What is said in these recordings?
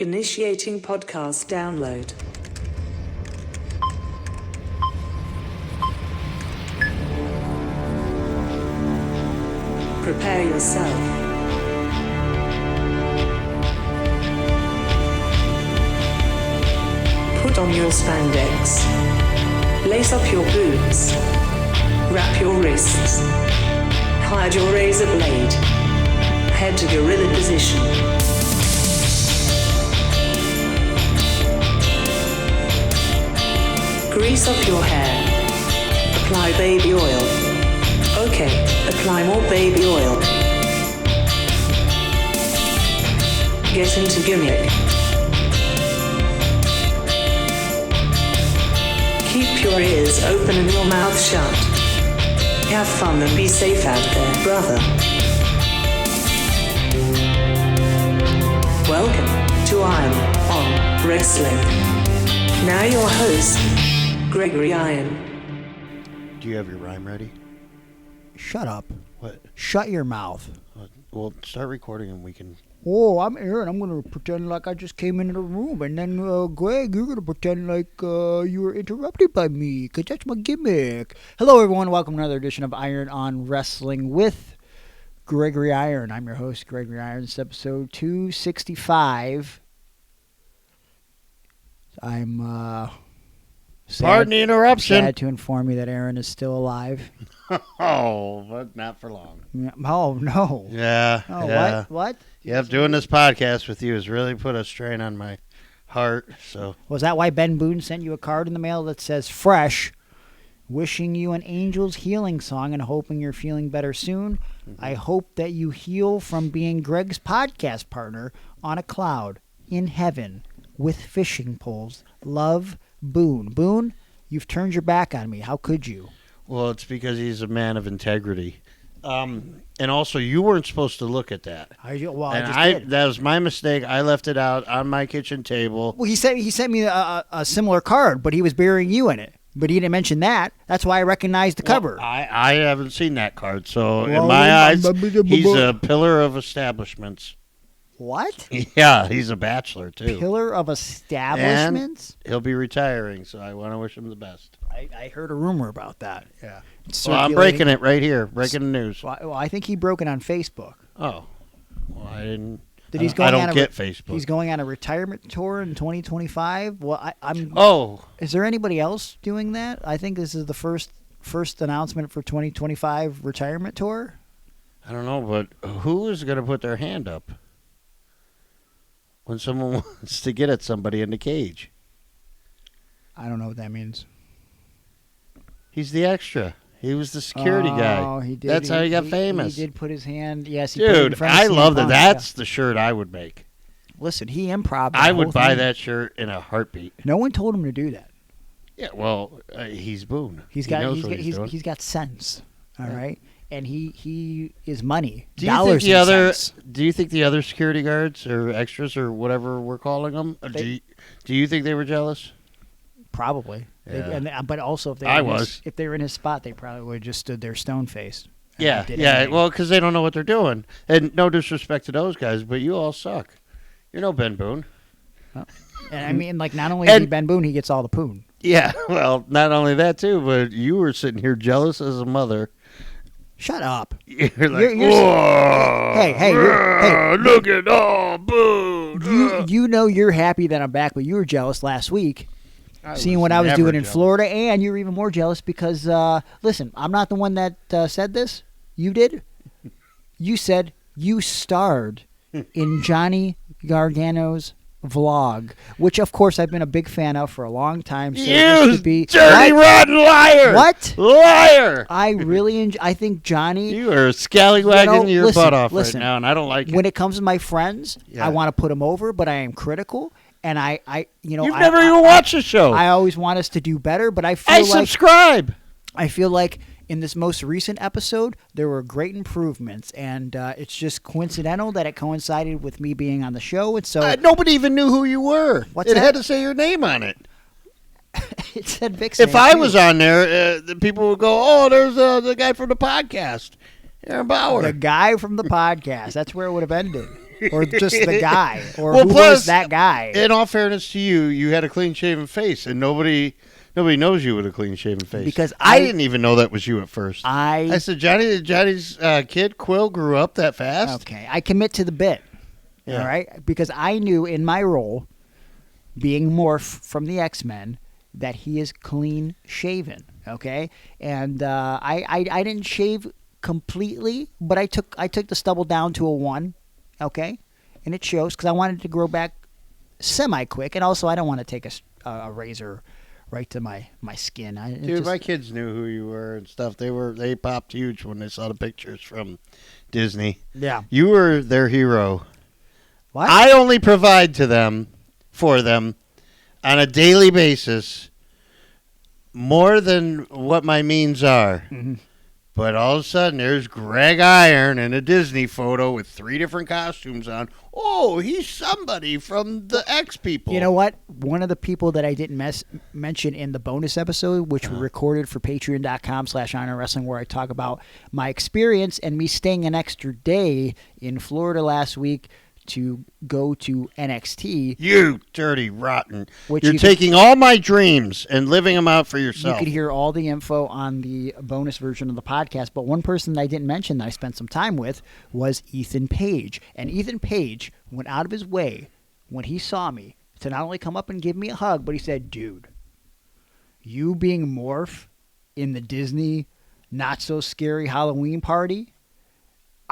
Initiating podcast download. Prepare yourself. Put on your spandex. Lace up your boots. Wrap your wrists. Hide your razor blade. Head to gorilla position. Grease up your hair. Apply baby oil. Okay, apply more baby oil. Get into gimmick. Keep your ears open and your mouth shut. Have fun and be safe out there, brother. Welcome to I'm on Wrestling. Now your host, Gregory Iron. Do you have your rhyme ready? Shut up. What? Shut your mouth. Well, start recording and we can... Oh, I'm Aaron. I'm going to pretend like I just came into the room. And then, Greg, you're going to pretend like you were interrupted by me, because that's my gimmick. Hello, everyone. Welcome to another edition of Iron on Wrestling with Gregory Iron. I'm your host, Gregory Iron. It's episode 265. I'm Pardon the interruption. sad to inform you that Aaron is still alive. Oh, but not for long. Oh, no. Yeah. Oh, yeah. What? Yeah, doing this podcast with you has really put a strain on my heart. So Was that why Ben Boone sent you a card in the mail that says fresh, wishing you an angel's healing song and hoping you're feeling better soon? Mm-hmm. I hope that you heal from being Greg's podcast partner on a cloud in heaven with fishing poles. Love, Boone. Boone, you've turned your back on me. How could you? well, it's because he's a man of integrity. And also, you weren't supposed to look at that. I And just did. that was my mistake. I left it out on my kitchen table. Well, he sent me a similar card, but he was burying you in it. But he didn't mention that. That's why I recognized the cover. Well, I haven't seen that card, so in Well, my eyes, he's a pillar of establishments. What? Yeah, he's a bachelor, too. Pillar of establishments? He'll be retiring, so I want to wish him the best. I heard a rumor about that. Yeah. Well, I'm breaking it right here. Breaking the news. Well, I think he broke it on Facebook. Oh. Well, I didn't. That he's I going don't on get Facebook. He's going on a retirement tour in 2025. Well, I'm. Oh. Is there anybody else doing that? I think this is the first announcement for 2025 retirement tour. I don't know, but who is going to put their hand up when someone wants to get at somebody in the cage? I don't know what that means. He's the extra. He was the security guy. Oh, he did. That's how he got famous. He did put his hand. Yes, he put it in Dude, front of I CM love that. Punk, That's the shirt I would make. yeah. Listen, he improv. I would buy that shirt in a heartbeat. No one told him to do that. Yeah, well, he's Boone. He's He got knows he's what got, he's doing. he's got sense. All Yeah. right, and he is money. Do you dollars think the and other? cents. Do you think the other security guards or extras or whatever we're calling them? Do you think they were jealous? Probably. Yeah. But also, if they if they were in his spot, they probably would have just stood there stone faced. Yeah. Well, because they don't know what they're doing. And no disrespect to those guys, but you all suck. You're no Ben Boone. And I mean, like, not only is he Ben Boone, he gets all the poon. Yeah. Well, not only that too, but you were sitting here jealous as a mother. Shut up. You're like, You're whoa, hey, look at all Boone. You know you're happy that I'm back, but you were jealous last week. Seeing what I was doing in Florida, and you're even more jealous because, listen, I'm not the one that said this. You did. You said you starred in Johnny Gargano's vlog, which, of course, I've been a big fan of for a long time. So You dirty, what? rotten liar! What? Liar! I really I think Johnny... You are scallywagging your butt off right listen, now, and I don't like it. When it comes to my friends, Yeah. I want to put them over, but I am critical. And You've never even watched the show. I always want us to do better, but I subscribe. I feel like in this most recent episode, there were great improvements, and it's just coincidental that it coincided with me being on the show, and so Nobody even knew who you were. What's it that? had to say your name on it. it said Vixen. If I was on there, the people would go, "Oh, there's the guy from the podcast, Aaron Bauer." The guy from the podcast. That's where it would have ended. or just the guy, or Well, who plus, was that guy? In all fairness to you, you had a clean-shaven face, and nobody knows you with a clean-shaven face. Because I didn't even know that was you at first. I said, Johnny's kid, Quill, grew up that fast? Okay, I commit to the bit. Yeah. All right? Because I knew in my role, being Morph from the X-Men, that he is clean shaven. Okay? And I didn't shave completely, but I took the stubble down to a 1. Okay? And it shows because I wanted to grow back semi-quick, and also I don't want to take a razor right to my skin. Dude, my kids knew who you were and stuff. They popped huge when they saw the pictures from Disney. Yeah. You were their hero. What? I only provide for them on a daily basis more than what my means are. Mm-hmm. But all of a sudden, there's Greg Iron in a Disney photo with 3 different costumes on. Oh, he's somebody from the X people. You know what? One of the people that I didn't mention in the bonus episode, which we recorded for patreon.com/Iron Wrestling, where I talk about my experience and me staying an extra day in Florida last week to go to NXT. You dirty rotten. Which You're you taking all my dreams and living them out for yourself. You could hear all the info on the bonus version of the podcast, but one person that I didn't mention that I spent some time with was Ethan Page. And Ethan Page went out of his way when he saw me to not only come up and give me a hug, but he said, dude, you being Morph in the Disney not-so-scary Halloween party,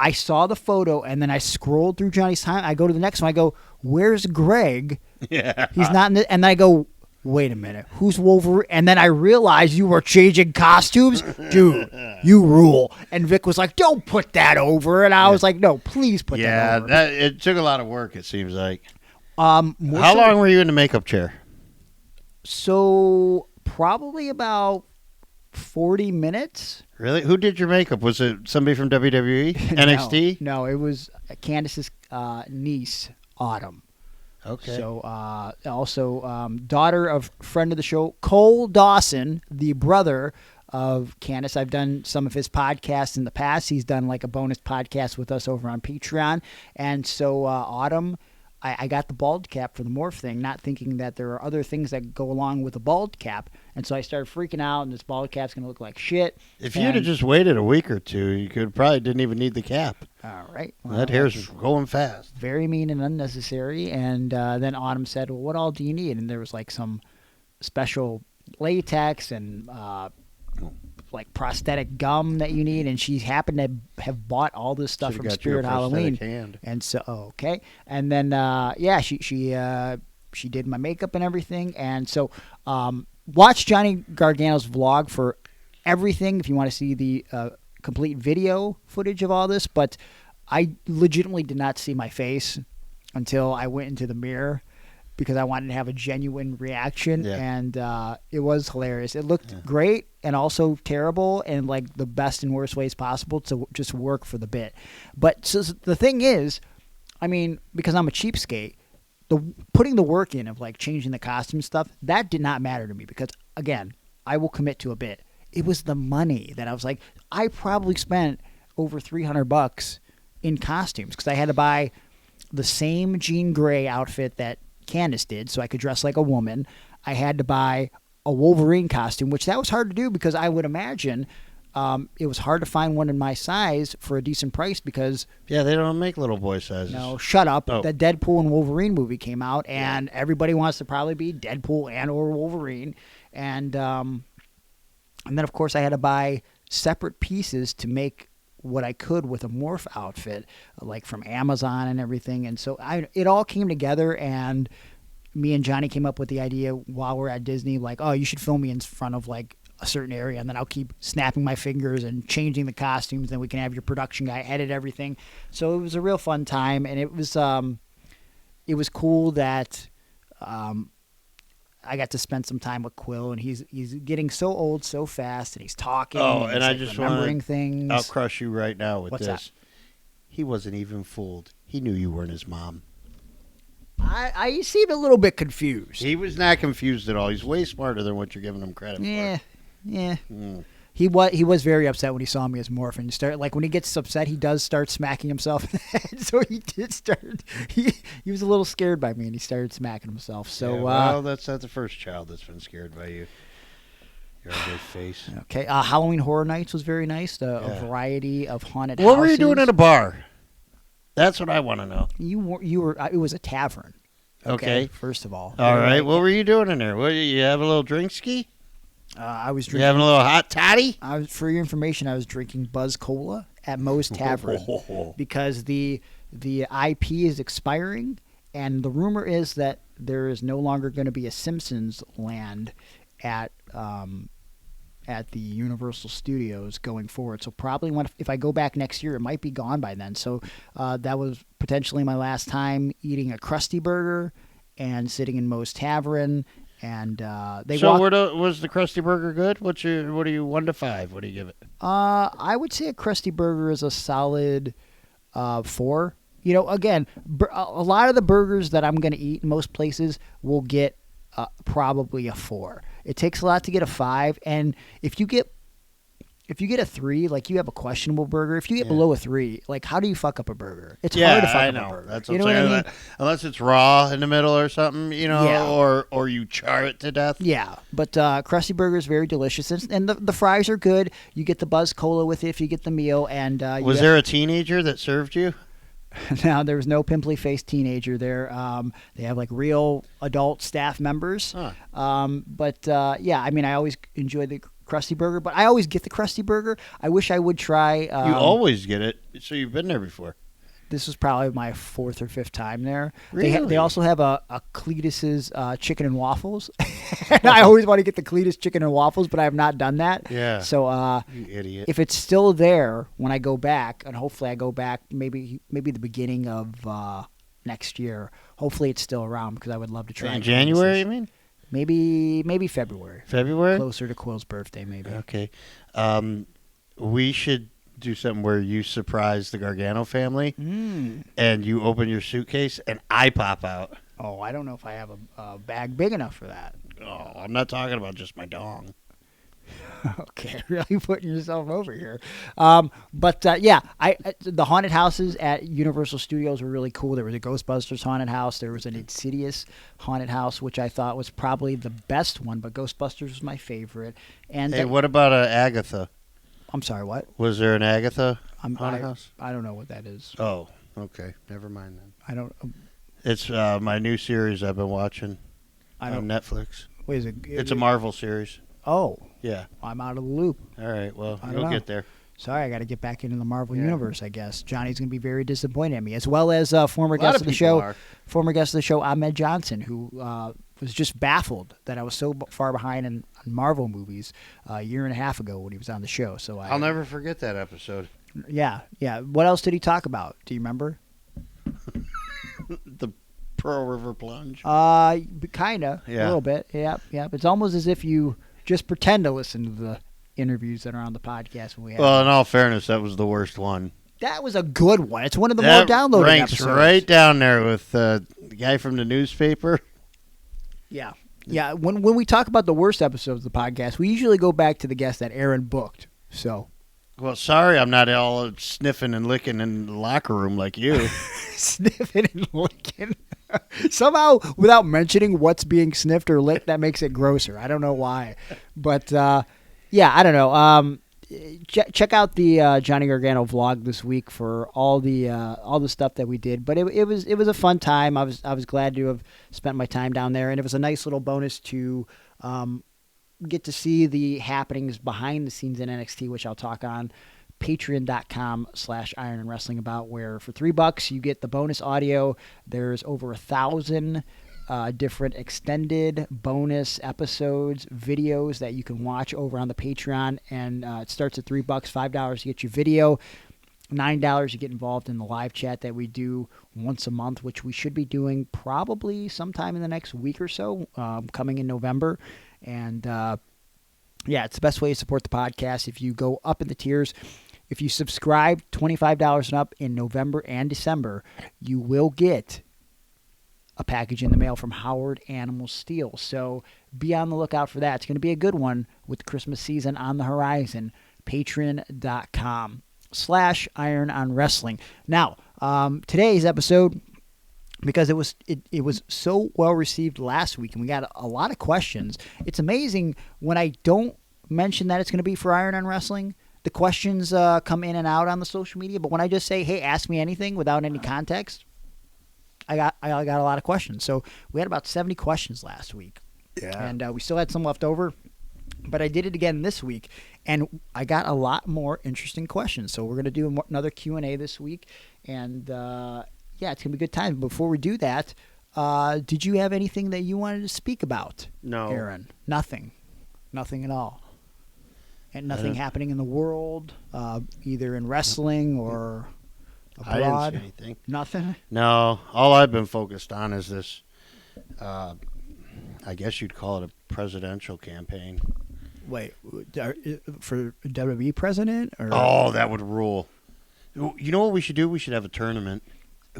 I saw the photo, and then I scrolled through Johnny's time. I go to the next one. I go, where's Greg? Yeah. He's not in it. And then I go, wait a minute, who's Wolverine? And then I realized you were changing costumes. Dude, you rule. And Vic was like, don't put that over. And I was like, no, please put that over. Yeah, it took a lot of work, it seems like. How long were you in the makeup chair? So probably about 40 minutes. Really? Who did your makeup? Was it somebody from WWE? NXT? No, it was Candace's niece, Autumn. Okay. So also daughter of friend of the show, Cole Dawson, the brother of Candace. I've done some of his podcasts in the past. He's done like a bonus podcast with us over on Patreon. And so Autumn, I got the bald cap for the Morph thing, not thinking that there are other things that go along with the bald cap. And so I started freaking out, and this bald cap's going to look like shit. If you'd have just waited a week or two, you could probably didn't even need the cap. All right. Well, that hair's going fast. Very mean and unnecessary. And then Autumn said, well, what all do you need? And there was like some special latex and like prosthetic gum that you need, and she happened to have bought all this stuff from Spirit Halloween. Hand. And so okay, and then she did my makeup and everything, and so watch Johnny Gargano's vlog for everything if you want to see the complete video footage of all this. But I legitimately did not see my face until I went into the mirror, because I wanted to have a genuine reaction, and it was hilarious. It looked great and also terrible, and like the best and worst ways possible to just work for the bit. But so the thing is, I mean, because I'm a cheapskate, putting the work in of like changing the costume stuff, that did not matter to me, because again, I will commit to a bit. It was the money that I was like, I probably spent over $300 in costumes, because I had to buy the same Jean Grey outfit that Candace did, so I could dress like a woman. I had to buy a Wolverine costume, which that was hard to do, because I would imagine it was hard to find one in my size for a decent price, because they don't make little boy sizes. No, shut up. Oh. The Deadpool and Wolverine movie came out, and everybody wants to probably be Deadpool and or Wolverine, and then of course I had to buy separate pieces to make what I could with a Morph outfit, like from Amazon and everything. And so it all came together, and me and Johnny came up with the idea while we're at Disney, like, oh, you should film me in front of like a certain area, and then I'll keep snapping my fingers and changing the costumes, then we can have your production guy edit everything. So it was a real fun time, and it was cool that I got to spend some time with Quill, and he's getting so old so fast, and he's talking. Oh, and I like just remembering things. I'll crush you right now with What's this. that? He wasn't even fooled. He knew you weren't his mom. I seem a little bit confused. He was not confused at all. He's way smarter than what you're giving him credit for. Yeah. He was very upset when he saw me as Morph, and when he gets upset, he does start smacking himself in the head. So he did start. He was a little scared by me, and he started smacking himself. So well, that's not the first child that's been scared by you. Your ugly face. Okay, Halloween Horror Nights was very nice. A variety of haunted. What houses. were you doing at a bar? That's what I want to know. You were. It was a tavern. Okay. First of all. All right. What were you doing in there? What, you have a little drink ski? I was drinking. You having a little hot toddy? For your information, I was drinking Buzz Cola at Moe's Tavern because the IP is expiring, and the rumor is that there is no longer going to be a Simpsons land at the Universal Studios going forward. So probably if I go back next year, it might be gone by then. So that was potentially my last time eating a Krusty Burger and sitting in Moe's Tavern. And was the Krusty Burger good? What are you 1 to 5? What do you give it? I would say a Krusty Burger is a solid 4. You know, again, a lot of the burgers that I'm going to eat in most places will get probably a 4. It takes a lot to get a 5, and if you get a 3, like you have a questionable burger. If you get below a 3, like how do you fuck up a burger? It's hard to fuck up a burger. That's what I'm saying. I mean? Unless it's raw in the middle or something, or you char it to death. Yeah, but Krusty Burger is very delicious, and the fries are good. You get the Buzz Cola with it if you get the meal. And was there a teenager that served you? Now, there was no pimply-faced teenager there. They have like real adult staff members. Huh. I mean, I always enjoy the Krusty Burger, but I always get the Krusty Burger. I wish I would try. You always get it, so you've been there before. This was probably my 4th or 5th time there. Really? They also have a Cletus's chicken and waffles. And I always want to get the Cletus chicken and waffles, but I have not done that. Yeah. So you idiot. If it's still there when I go back, and hopefully I go back maybe the beginning of next year. Hopefully it's still around because I would love to try. In January, you mean? Maybe February. February? Closer to Quill's birthday, maybe. Okay. We should do something where you surprise the Gargano family and you open your suitcase and I pop out. Oh, I don't know if I have a bag big enough for that. Oh, I'm not talking about just my dong. Okay, really putting yourself over here. The haunted houses at Universal Studios were really cool. There was a Ghostbusters haunted house. There was an Insidious haunted house, which I thought was probably the best one, but Ghostbusters was my favorite. And hey, what about Agatha? I'm sorry, what? Was there an Agatha haunted house? I don't know what that is. Oh, okay. Never mind then. I don't. It's my new series I've been watching on Netflix. Wait, is it? It's a Marvel series. Oh. Yeah. I'm out of the loop. All right. Well, you'll get there. Sorry, I got to get back into the Marvel universe, I guess. Johnny's going to be very disappointed at me, as well as former guest of the show, Ahmed Johnson, who was just baffled that I was so far behind on Marvel movies a year and a half ago when he was on the show. So I'll never forget that episode. Yeah. What else did he talk about? Do you remember? The Pearl River Plunge. Kind of. Yeah. A little bit. Yep. It's almost as if you just pretend to listen to the interviews that are on the podcast when we have. Well, in all fairness, that was the worst one. That was a good one. It's one of the more downloaded ranks episodes. Right down there with the guy from the newspaper. Yeah. When we talk about the worst episodes of the podcast, we usually go back to the guest that Aaron booked. So. Well, sorry, I'm not all sniffing and licking in the locker room like you. Sniffing and licking. Somehow, without mentioning what's being sniffed or licked, that makes it grosser. I don't know why. But, I don't know. Check out the Johnny Gargano vlog this week for all the stuff that we did. But it was a fun time. I was glad to have spent my time down there, and it was a nice little bonus to get to see the happenings behind the scenes in NXT, which I'll talk on patreon.com/Iron and Wrestling About, where for $3 you get the bonus audio. There's over 1,000 different extended bonus episodes, videos that you can watch over on the Patreon, and it starts at $3, $5 to get your video, $9 you get involved in the live chat that we do once a month, which we should be doing probably sometime in the next week or so, coming in November. And it's the best way to support the podcast. If you go up in the tiers, if you subscribe $25 and up in November and December, you will get a package in the mail from Howard Animal Steel. So be on the lookout for that. It's going to be a good one with Christmas season on the horizon. Patreon.com/Iron on Wrestling. Now, today's episode, because it was so well received last week and we got a lot of questions. It's amazing when I don't mention that it's going to be for Iron on Wrestling. The questions come in and out on the social media, but when I just say, "Hey, ask me anything," without any context, I got a lot of questions. So we had about 70 questions last week. Yeah. And we still had some left over, but I did it again this week, and I got a lot more interesting questions. So we're going to do another Q&A this week, and yeah, it's going to be a good time. Before we do that, did you have anything that you wanted to speak about? No. Aaron? Nothing at all. And nothing happening in the world, either in wrestling or abroad? I didn't see anything. Nothing? No, all I've been focused on is this, I guess you'd call it a presidential campaign. Wait, for WWE president? Or? Oh, that would rule. You know what we should do? We should have a tournament.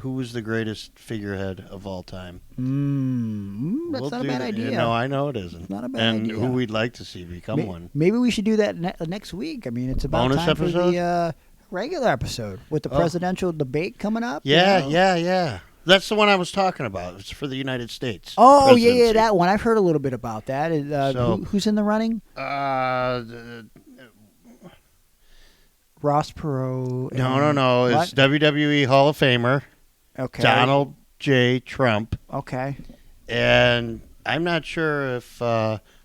Who was the greatest figurehead of all time? That's not a bad idea. No, I know it isn't. Not a bad idea. And who we'd like to see become one. Maybe we should do that next week. I mean, it's about Bonus time episode? for the regular episode with the presidential debate coming up. Yeah, yeah. That's the one I was talking about. It's for the United States. Oh, presidency. yeah, that one. I've heard a little bit about that. Who's in the running? Ross Perot. No. It's WWE Hall of Famer. Okay. Donald J. Trump. Okay. And I'm not sure if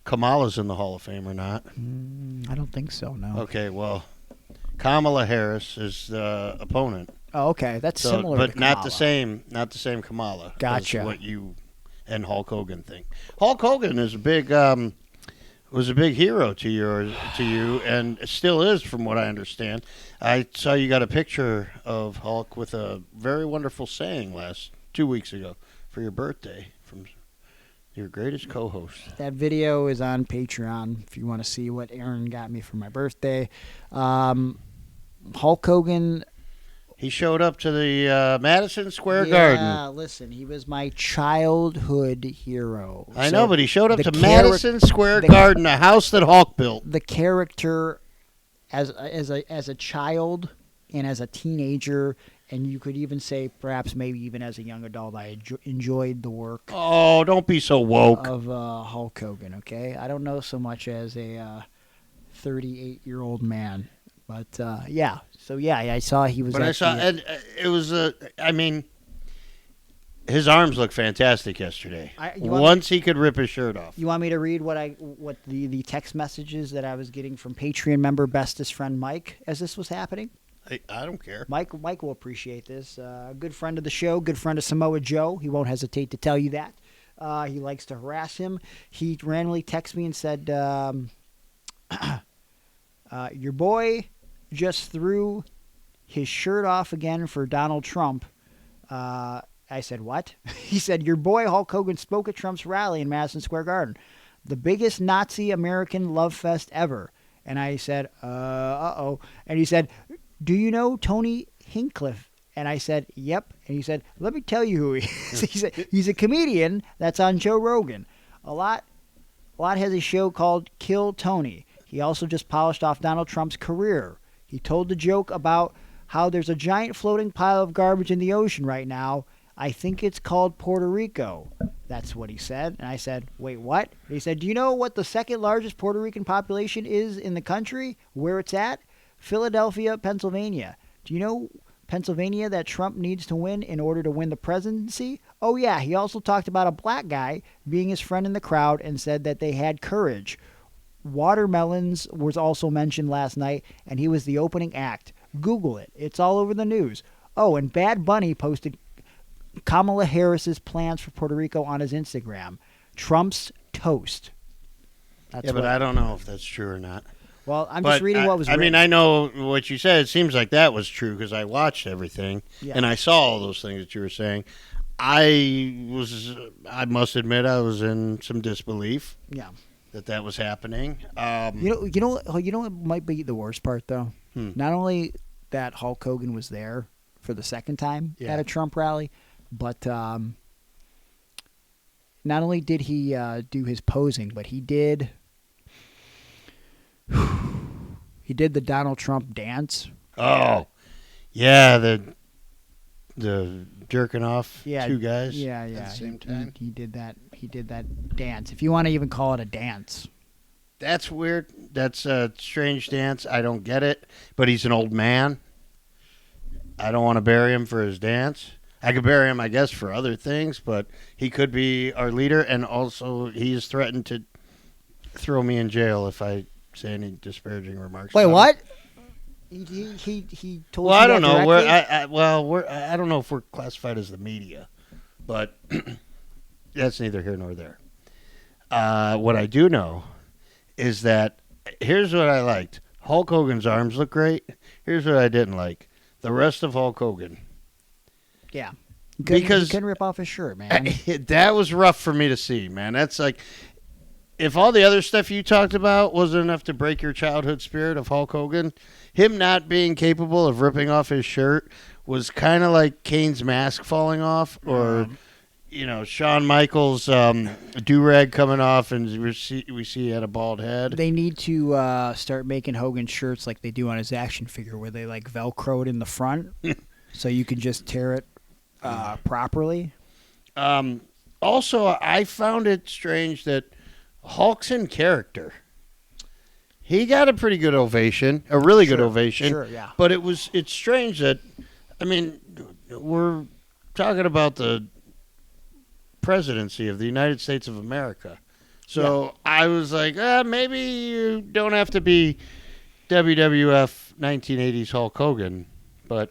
Kamala's in the Hall of Fame or not. I don't think so, no. Okay, well, Kamala Harris is the opponent. Oh, okay. That's similar to but not Kamala. not the same Kamala. Gotcha. As what you and Hulk Hogan think. Hulk Hogan is a big was a big hero to you, and still is, from what I understand. I saw you got a picture of Hulk with a very wonderful saying 2 weeks ago for your birthday from your greatest co-host. That video is on Patreon if you want to see what Aaron got me for my birthday. Hulk Hogan. He showed up to the Madison Square Yeah, Garden. listen, he was my childhood hero. I know, but he showed up the to Madison Square Garden, a house that Hulk built. The character as a child and as a teenager, and you could even say perhaps maybe even as a young adult, I enjoyed the work Oh, don't be so woke. of Hulk Hogan, okay? I don't know so much as a 38-year-old man. But, yeah. So, yeah, I saw he was And it was, I mean, his arms looked fantastic yesterday. Once he could rip his shirt off. You want me to read what the text messages that I was getting from Patreon member bestest friend Mike as this was happening? I don't care. Mike will appreciate this. Good friend of the show, good friend of Samoa Joe. He won't hesitate to tell you that. He likes to harass him. He randomly texted me and said, your boy just threw his shirt off again for Donald Trump. I said, what? He said, your boy Hulk Hogan spoke at Trump's rally in Madison Square Garden. The biggest Nazi American love fest ever. And I said, uh-oh. And he said, do you know Tony Hinchcliffe? And I said, yep. And he said, let me tell you who he is. He said, he's a comedian that's on Joe Rogan. A lot has a show called Kill Tony. He also just polished off Donald Trump's career. He told the joke about how there's a giant floating pile of garbage in the ocean right now. I think it's called Puerto Rico. That's what he said. And I said, wait, what? And he said, do you know what the second largest Puerto Rican population is in the country? Where it's at? Philadelphia, Pennsylvania. Do you know Pennsylvania that Trump needs to win in order to win the presidency? Oh, yeah. He also talked about a black guy being his friend in the crowd and said that they had courage. Watermelons was also mentioned last night, and he was the opening act. Google it. It's all over the news. Oh, and Bad Bunny posted Kamala Harris's plans for Puerto Rico on his Instagram. Trump's toast. That's but I don't know if that's true or not. Well, I'm just reading what was written. I mean, I know what you said. It seems like that was true because I watched everything, and I saw all those things that you were saying. I must admit, I was in some disbelief. Yeah. That was happening. You know what might be the worst part though? Not only that Hulk Hogan was there for the second time at a Trump rally, but not only did he do his posing, but he did the Donald Trump dance. Oh, yeah, the jerking off Yeah, two guys. Yeah. At the same time. He did that. He did that dance. If you want to even call it a dance. That's weird. That's a strange dance. I don't get it. But he's an old man. I don't want to bury him for his dance. I could bury him, I guess, for other things, but he could be our leader, and also he's threatened to throw me in jail if I say any disparaging remarks. Wait, about what? him. He told Well, you I don't that know. directly? I don't know if we're classified as the media, but that's neither here nor there. What I do know is that here's what I liked. Hulk Hogan's arms look great. Here's what I didn't like. The rest of Hulk Hogan. Yeah. Because he couldn't rip off his shirt, man. that was rough for me to see, man. That's like, if all the other stuff you talked about wasn't enough to break your childhood spirit of Hulk Hogan, him not being capable of ripping off his shirt was kind of like Kane's mask falling off, or Shawn Michaels' do-rag coming off, and we see he had a bald head. They need to start making Hogan shirts like they do on his action figure, where they like Velcro it in the front, so you can just tear it properly. Also, I found it strange that Hulk's in character. He got a pretty good ovation, a really good ovation. Sure, yeah. But it's strange that, I mean, we're talking about the presidency of the United States of America. So I was like, maybe you don't have to be WWF 1980s Hulk Hogan, but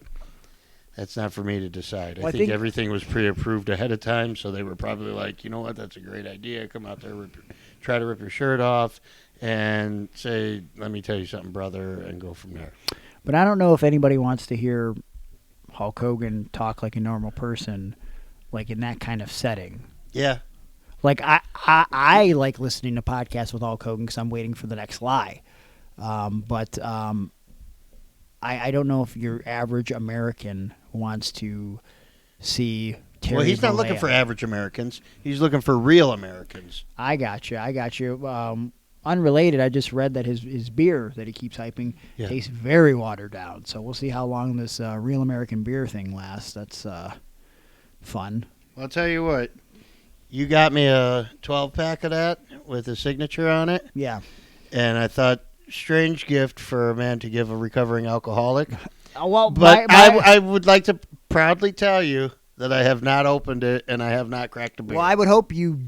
that's not for me to decide. Well, I think everything was pre-approved ahead of time, so they were probably like, you know what, that's a great idea. Come out there, try to rip your shirt off, and say, let me tell you something, brother, and go from there. But I don't know if anybody wants to hear Hulk Hogan talk like a normal person, like in that kind of setting. Yeah. Like, I like listening to podcasts with Hulk Hogan because I'm waiting for the next lie. But I don't know if your average American wants to see Terry Well, he's not looking Bollea. for average Americans. He's looking for real Americans. I got you. Unrelated, I just read that his beer that he keeps hyping tastes very watered down. So we'll see how long this real American beer thing lasts. That's fun. I'll tell you what. You got me a 12-pack of that with a signature on it. Yeah. And I thought, strange gift for a man to give a recovering alcoholic. Well, but I would like to proudly tell you that I have not opened it and I have not cracked a beer. Well, I would hope you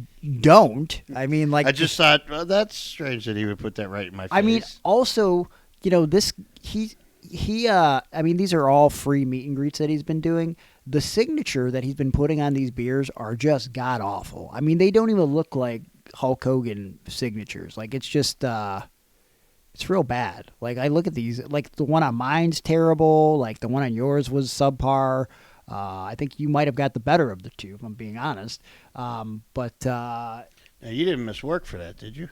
don't. I mean, like, I just thought, well, that's strange that he would put that right in my face. I mean, also, this I mean, these are all free meet and greets that he's been doing. The signature that he's been putting on these beers are just god awful. I mean, they don't even look like Hulk Hogan signatures. Like, it's just it's real bad. Like, I look at these, like, the one on mine's terrible. Like, the one on yours was subpar. I think you might have got the better of the two, if I'm being honest. But now, you didn't miss work for that, did you?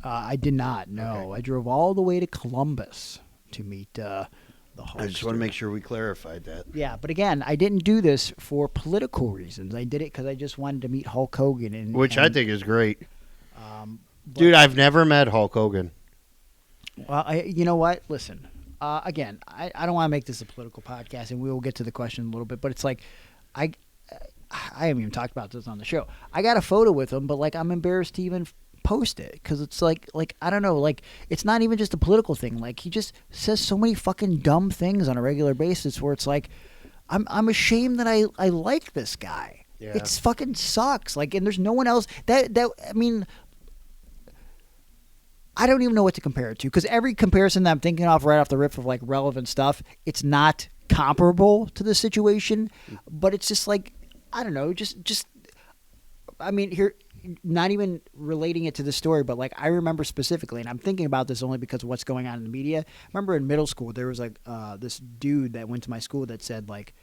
I did not. No, Okay. I drove all the way to Columbus to meet the Hulk. I just want to make sure we clarified that. Yeah, but again, I didn't do this for political reasons. I did it because I just wanted to meet Hulk Hogan, Which I think is great. Dude, I've never met Hulk Hogan. Well, you know what? Listen, again, I don't want to make this a political podcast, and we will get to the question in a little bit. But it's like, I haven't even talked about this on the show. I got a photo with him, but like, I'm embarrassed to even post it because it's like I don't know, like, it's not even just a political thing. Like, he just says so many fucking dumb things on a regular basis where it's like, I'm ashamed that I like this guy. Yeah. It's fucking sucks. Like, and there's no one else that I mean, I don't even know what to compare it to because every comparison that I'm thinking of right off the rip of like relevant stuff, it's not comparable to the situation, but it's just like, I don't know, just I mean, here, not even relating it to the story, but like, I remember specifically, and I'm thinking about this only because of what's going on in the media. I remember in middle school, there was like this dude that went to my school that said like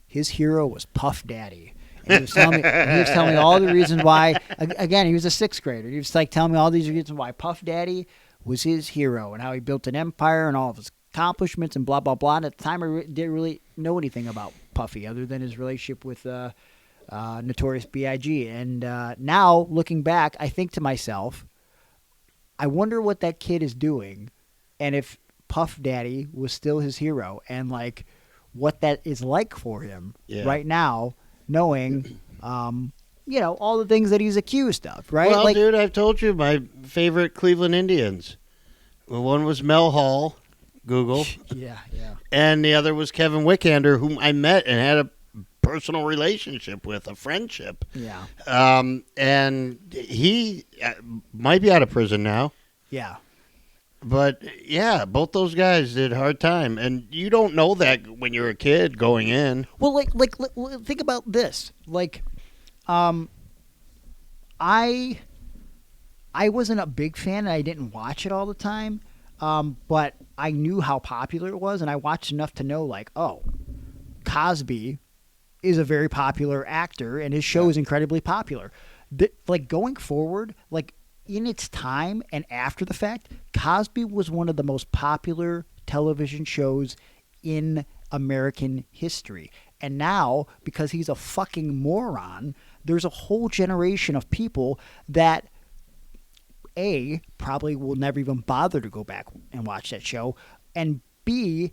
his hero was Puff Daddy. And he was telling me all the reasons why. Again, he was a sixth grader. He was like telling me all these reasons why Puff Daddy was his hero and how he built an empire and all of his accomplishments and blah blah blah. And at the time, I didn't really know anything about Puffy other than his relationship with Notorious B.I.G. And now, looking back, I think to myself, I wonder what that kid is doing, and if Puff Daddy was still his hero, and like what that is like for him right now, knowing, all the things that he's accused of, right? Well, dude, I've told you my favorite Cleveland Indians. Well, one was Mel Hall, Google. Yeah. And the other was Kevin Wickander, whom I met and had a personal relationship with, a friendship. Yeah. And he might be out of prison now. Yeah. But, yeah, both those guys did hard time. And you don't know that when you're a kid going in. Well, like think about this. Like, I wasn't a big fan, and I didn't watch it all the time. But I knew how popular it was, and I watched enough to know, like, oh, Cosby is a very popular actor, and his show is incredibly popular. Like, going forward, like, in its time and after the fact, Cosby was one of the most popular television shows in American history. And now, because he's a fucking moron, there's a whole generation of people that, A, probably will never even bother to go back and watch that show, and B,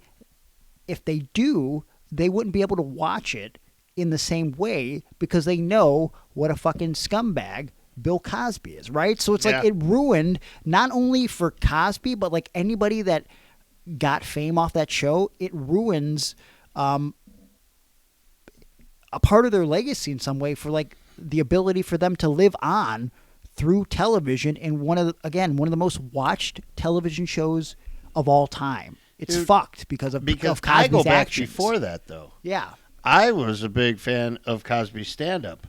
if they do, they wouldn't be able to watch it in the same way because they know what a fucking scumbag Bill Cosby is, right? So it's like it ruined not only for Cosby, but like anybody that got fame off that show, it ruins a part of their legacy in some way for like the ability for them to live on through television in one of the most watched television shows of all time. It's fucked because of Cosby's I go back actions. before that, though. Yeah. I was a big fan of Cosby's stand-up.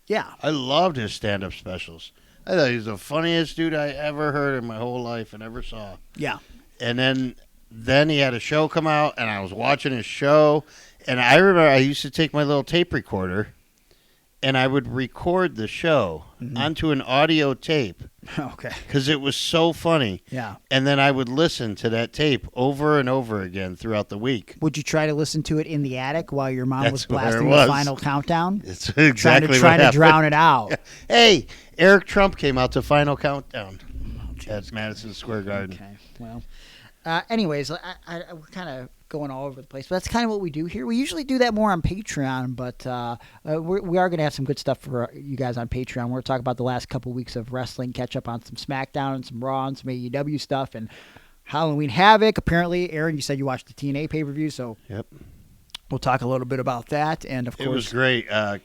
Yeah. I loved his stand-up specials. I thought he was the funniest dude I ever heard in my whole life and ever saw. Yeah. And then he had a show come out, and I was watching his show. And I remember I used to take my little tape recorder, and I would record the show onto an audio tape. Okay. Because it was so funny. Yeah. And then I would listen to that tape over and over again throughout the week. Would you try to listen to it in the attic while your mom was That's where it blasting was. the final countdown? It's exactly trying to what drown it out. Hey, Eric Trump came out to Final Countdown at Madison Square Garden. Okay. Well, anyways, we're kind of going all over the place, but that's kind of what we do here. We usually do that more on Patreon, but we are going to have some good stuff for you guys on Patreon. We're going to talk about the last couple weeks of wrestling, catch up on some SmackDown and some Raw and some AEW stuff, and Halloween Havoc. Apparently, Aaron, you said you watched the TNA pay-per-view, so Yep. We'll talk a little bit about that, and of course, it was great. I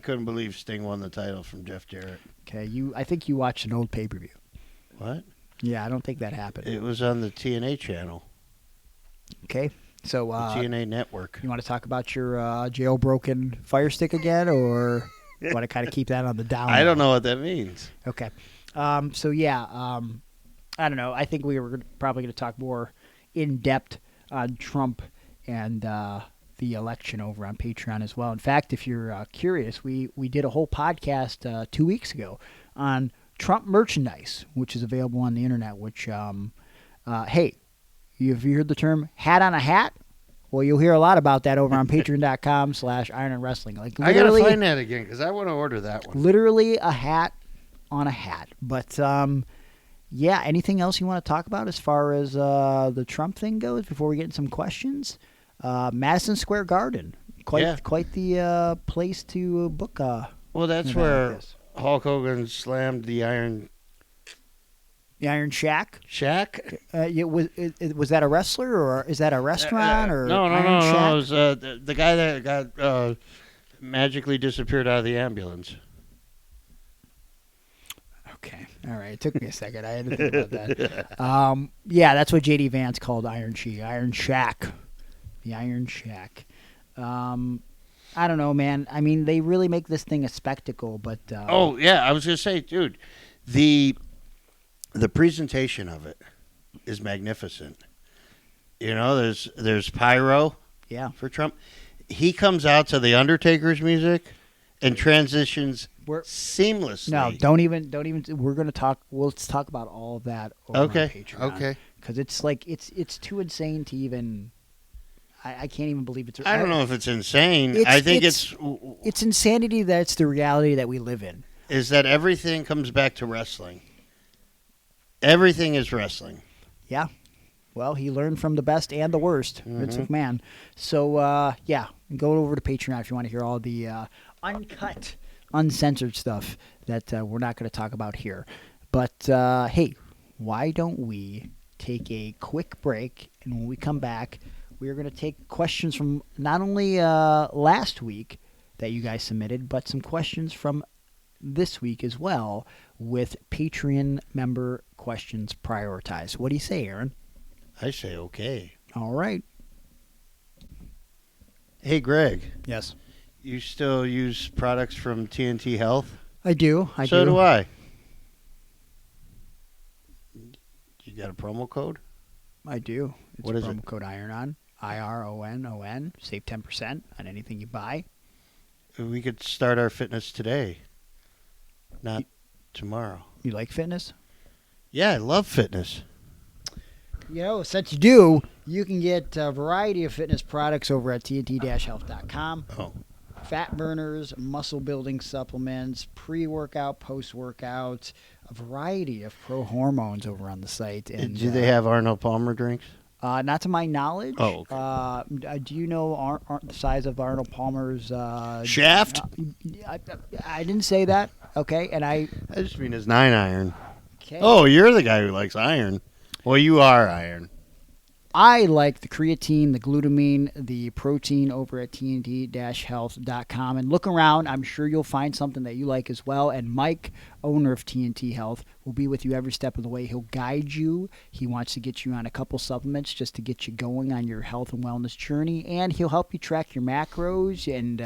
couldn't believe Sting won the title from Jeff Jarrett. Okay, I think you watched an old pay-per-view. What? Yeah, I don't think that happened. It was on the TNA channel. Okay, so The TNA network. you want to talk about your jailbroken Fire Stick again, or you want to kind of keep that on the down? I don't know what that means. Okay, so yeah, I don't know. I think we were probably going to talk more in depth on Trump and the election over on Patreon as well. In fact, if you're curious, we did a whole podcast 2 weeks ago on Trump merchandise, which is available on the internet. Which, hey, have you heard the term "hat on a hat"? Well, you'll hear a lot about that over on patreon.com/Iron and Wrestling. Like, I gotta find that again because I want to order that one. Literally a hat on a hat. But yeah, anything else you want to talk about as far as the Trump thing goes before we get into some questions? Madison Square Garden, quite the place to book. Well, that's where Hulk Hogan slammed the Iron Shack. Shack? Was that a wrestler, or is that a restaurant? Or no. Shack? It was the guy that got magically disappeared out of the ambulance. Okay, all right. It took me a second. I had to think about that. Yeah, that's what J.D. Vance called Iron Shack. The Iron Shack. I don't know, man. I mean, they really make this thing a spectacle, but... oh, yeah. I was going to say, dude, the presentation of it is magnificent. You know, there's pyro for Trump. He comes out to the Undertaker's music and transitions seamlessly. No, don't even. We're going to talk... Let's talk about all of that over on Patreon. Okay. Because it's like, it's too insane to even... I can't even believe it's. I don't know if it's insane. It's- I think It's insanity that it's the reality that we live in. is that everything comes back to wrestling. Everything is wrestling. Yeah. Well, he learned from the best and the worst, Vince McMahon. So, yeah, go over to Patreon if you want to hear all the uncut, uncensored stuff that we're not going to talk about here. But, hey, why don't we take a quick break, and when we come back, we're going to take questions from not only last week that you guys submitted, but some questions from this week as well, with Patreon member questions prioritized. What do you say, Aaron? I say okay. All right. Hey, Greg, Yes. you still use products from TNT Health? I do. So do I. You got a promo code? I do. It's What is promo it? code IRON, IRONON. Save 10% on anything you buy. We could start our fitness today, not tomorrow. You like fitness? Yeah, I love fitness. You know, since you do, you can get a variety of fitness products over at TNT-health.com. Oh. Fat burners, muscle building supplements, pre-workout, post-workout, a variety of pro hormones over on the site. And Do they have Arnold Palmer drinks? not to my knowledge. Oh, okay. Do you know the size of Arnold Palmer's Shaft? I didn't say that. Okay, and I just mean his 9-iron. okay. Oh, you're the guy who likes iron. Well, you are iron. I like the creatine, the glutamine, the protein over at TNT-health.com. And look around. I'm sure you'll find something that you like as well. And Mike, owner of TNT Health, will be with you every step of the way. He'll guide you. He wants to get you on a couple supplements just to get you going on your health and wellness journey. And he'll help you track your macros. And,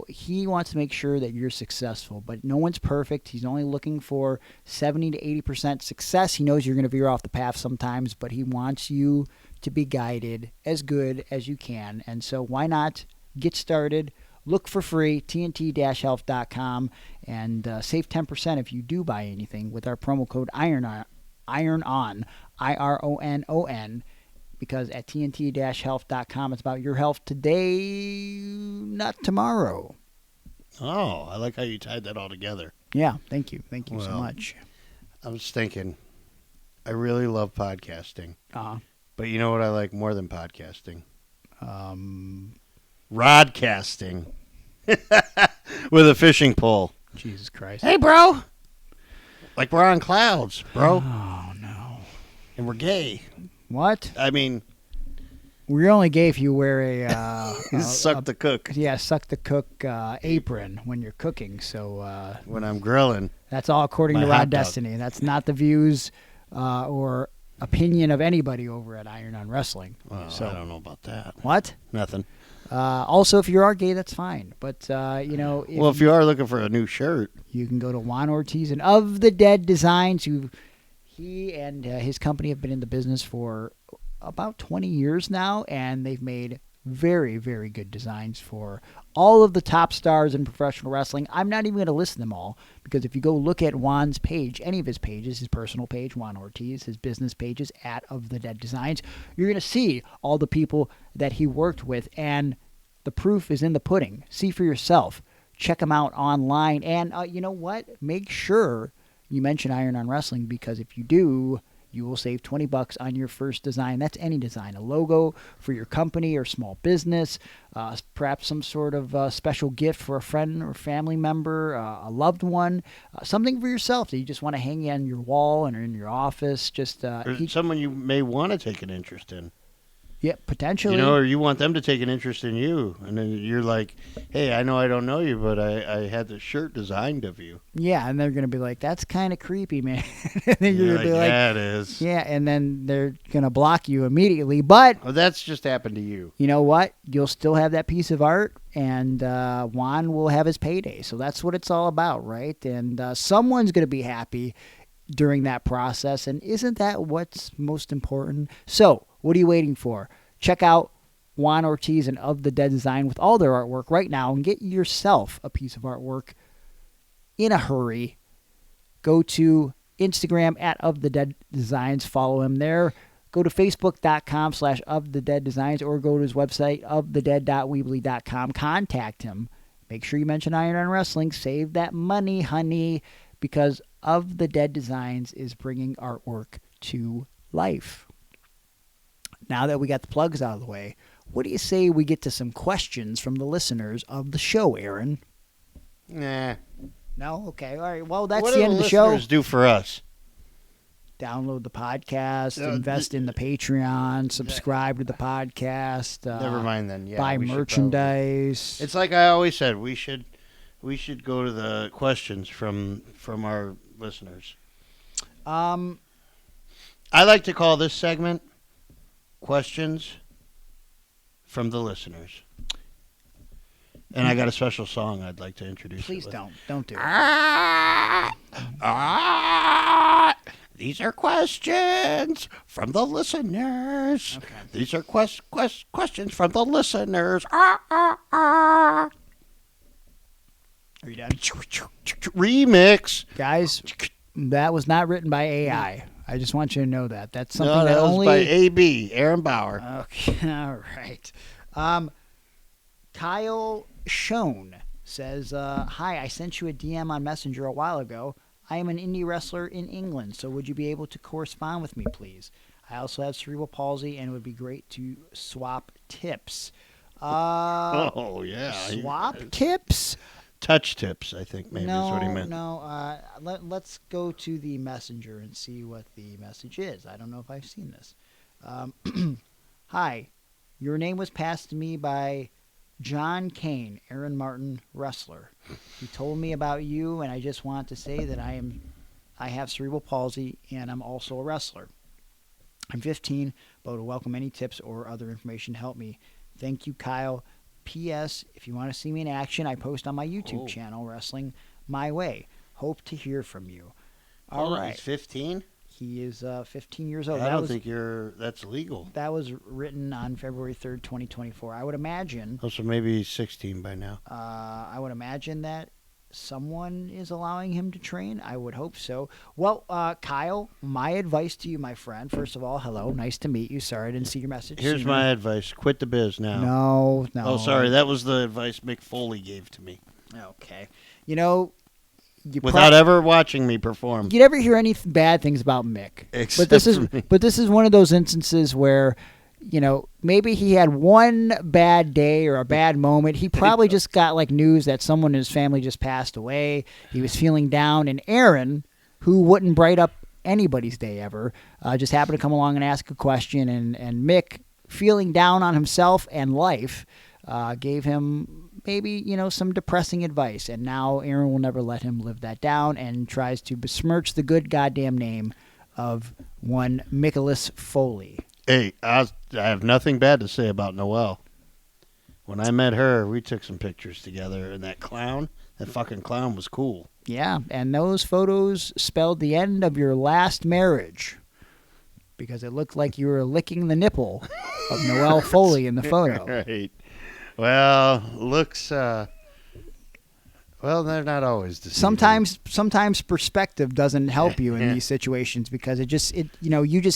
he wants to make sure that you're successful. But no one's perfect. He's only looking for 70 to 80% success. He knows you're going to veer off the path sometimes, but he wants you to be guided as good as you can. And so why not get started? Look for free, TNT-health.com, and save 10% if you do buy anything with our promo code IRON, IRONON, because at TNT-health.com, it's about your health today, not tomorrow. Oh, I like how you tied that all together. Yeah, thank you. Thank you so Well, much. I was thinking, I really love podcasting. Uh-huh. But you know what I like more than podcasting? Rodcasting. With a fishing pole. Jesus Christ. Hey, bro. Like we're on clouds, bro. Oh, no. And we're gay. What? I mean, We're only gay if you wear a suck the cook suck the cook apron when you're cooking. So when I'm grilling. that's all according My to hot Rod dog. Destiny. That's not the views or opinion of anybody over at Iron on Wrestling. Well, So I don't know about that. what? Nothing. Also, if you are gay, that's fine. But if If you are looking for a new shirt, you can go to Juan Ortiz and Of the Dead Designs. He and his company have been in the business for about 20 years now, and they've made very, very good designs for all of the top stars in professional wrestling. I'm not even going to list them all, because if you go look at Juan's page, any of his pages, his personal page, Juan Ortiz, his business pages at Of the Dead Designs, you're going to see all the people that he worked with, and the proof is in the pudding. See for yourself. Check them out online, and you know what? Make sure you mention Iron on Wrestling, because if you do, you will save $20 on your first design. That's any design, a logo for your company or small business, perhaps some sort of special gift for a friend or family member, a loved one, something for yourself that you just want to hang on your wall and in your office. Just or someone you may want to take an interest in. yeah, potentially. Or you want them to take an interest in you. And then you're like, hey, I know I don't know you, but I had this shirt designed of you. Yeah, and they're going to be like, that's kind of creepy, man. And then you're You're going to be like, yeah, it is. yeah, and then they're going to block you immediately. But Oh, that's just happened to you. you know what? You'll still have that piece of art, and Juan will have his payday. So that's what it's all about, right? And someone's going to be happy during that process, and isn't that what's most important? So what are you waiting for? Check out Juan Ortiz and Of the Dead Design with all their artwork right now, and get yourself a piece of artwork in a hurry. Go to Instagram at Of the Dead Designs. Follow him there. go to facebook.com/ofthedeaddesigns or go to his website, ofthedead.weebly.com. Contact him. Make sure you mention Iron on Wrestling. Save that money, honey, because Of the Dead Designs is bringing artwork to life. Now that we got the plugs out of the way, what do you say we get to some questions from the listeners of the show, Aaron? Nah. No? Okay. All right. Well, that's What the do end of the listeners show. do for us? Download the podcast, invest in the Patreon, subscribe to the podcast. Never mind then. Yeah, buy we should merchandise. It's like I always said, we should go to the questions from our listeners. I like to call this segment Questions from the Listeners. And I got a special song I'd like to introduce. Please don't do it. These are questions from the listeners. Okay. These are questions from the listeners. Are you done? Remix. Guys, that was not written by AI. I just want you to know that. That's something No, that was only... by AB, Aaron Bauer. Okay, all right. Kyle Schoen says, hi, I sent you a DM on Messenger a while ago. I am an indie wrestler in England, so would you be able to correspond with me, please? I also have cerebral palsy, and it would be great to swap tips. Oh, yeah. Swap tips? Touch tips, I think, maybe is what he meant. No, let's go to the messenger and see what the message is. I don't know if I've seen this. Hi, your name was passed to me by John Kane, Aaron Martin wrestler. He told me about you, and I just want to say that I have cerebral palsy, and I'm also a wrestler. I'm 15, but would welcome any tips or other information to help me. Thank you, Kyle. P.S. If you want to see me in action, I post on my YouTube channel, Wrestling My Way. Hope to hear from you. All right. He's 15? He is 15 years old. I don't think that's legal. That was written on February 3rd, 2024. I would imagine... Oh, so maybe he's 16 by now. I would imagine that someone is allowing him to train. I would hope so. Well, Kyle, my advice to you, my friend, first of all, hello. Nice to meet you. Sorry I didn't see your message. Here's my advice. Quit the biz now. No. Oh, sorry. That was the advice Mick Foley gave to me. Okay. You know... Without ever watching me perform. You never hear any bad things about Mick. Except but this is one of those instances where, you know, maybe he had one bad day or a bad moment. He probably just got like news that someone in his family just passed away. He was feeling down, and Aaron, who wouldn't bright up anybody's day ever, just happened to come along and ask a question, and Mick, feeling down on himself and life, gave him maybe, you know, some depressing advice, and now Aaron will never let him live that down and tries to besmirch the good goddamn name of one Nicholas Foley. Hey, I have nothing bad to say about Noelle. When I met her, we took some pictures together, and that fucking clown was cool. Yeah, and those photos spelled the end of your last marriage, because it looked like you were licking the nipple of Noelle Foley in the photo. Right. Well, looks. Well, they're not always deceiving. Sometimes perspective doesn't help you in these situations, because you just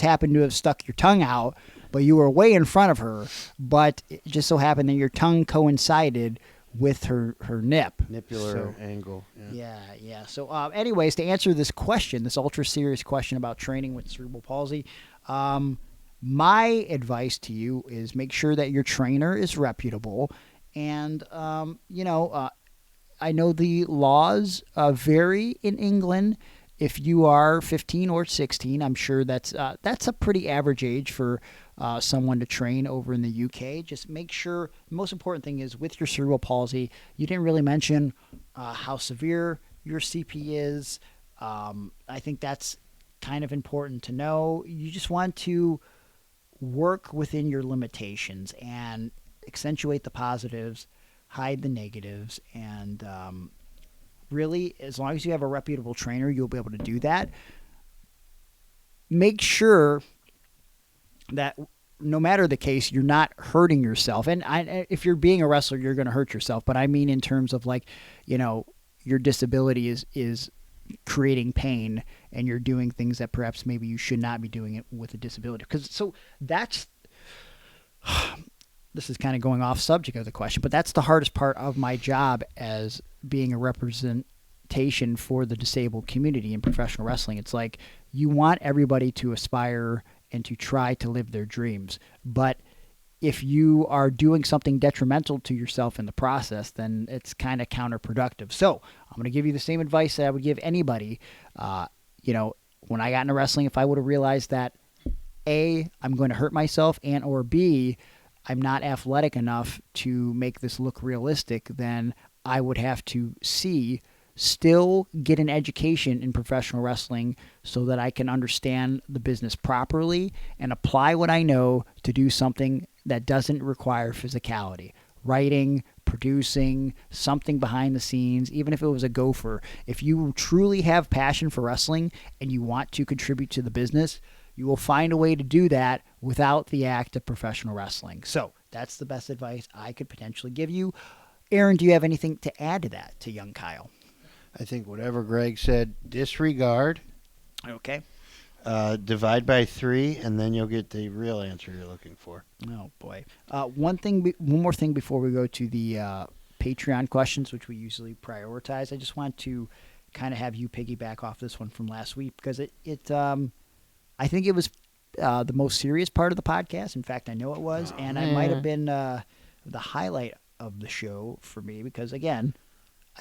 happen to have stuck your tongue out, but you were way in front of her. But it just so happened that your tongue coincided with her nip. Nipular angle. Yeah. So, anyways, to answer this question, this ultra serious question about training with cerebral palsy, my advice to you is make sure that your trainer is reputable. And, I know the laws vary in England. If you are 15 or 16, I'm sure that's a pretty average age for someone to train over in the UK. Just make sure, the most important thing is with your cerebral palsy, you didn't really mention how severe your CP is. I think that's kind of important to know. You just want to work within your limitations and accentuate the positives, hide the negatives, and really, as long as you have a reputable trainer, you'll be able to do that. Make sure that no matter the case, you're not hurting yourself. And if you're being a wrestler, you're going to hurt yourself. But I mean in terms of, like, you know, your disability is creating pain and you're doing things that perhaps maybe you should not be doing it with a disability. This is kind of going off subject of the question, but that's the hardest part of my job as being a representation for the disabled community in professional wrestling. It's like you want everybody to aspire and to try to live their dreams, but if you are doing something detrimental to yourself in the process, then it's kind of counterproductive. So I'm going to give you the same advice that I would give anybody. When I got into wrestling, if I would have realized that A, I'm going to hurt myself, and or B, I'm not athletic enough to make this look realistic, then I would have to still get an education in professional wrestling so that I can understand the business properly and apply what I know to do something that doesn't require physicality. Writing, producing, something behind the scenes, even if it was a gopher. If you truly have passion for wrestling and you want to contribute to the business, you will find a way to do that without the act of professional wrestling. So that's the best advice I could potentially give you. Aaron, do you have anything to add to that, to young Kyle? I think whatever Greg said, disregard. Okay. Divide by 3, and then you'll get the real answer you're looking for. Oh, boy. One more thing before we go to the Patreon questions, which we usually prioritize. I just want to kind of have you piggyback off this one from last week because I think it was the most serious part of the podcast. In fact, I know it was, and I might have been the highlight of the show for me because, again,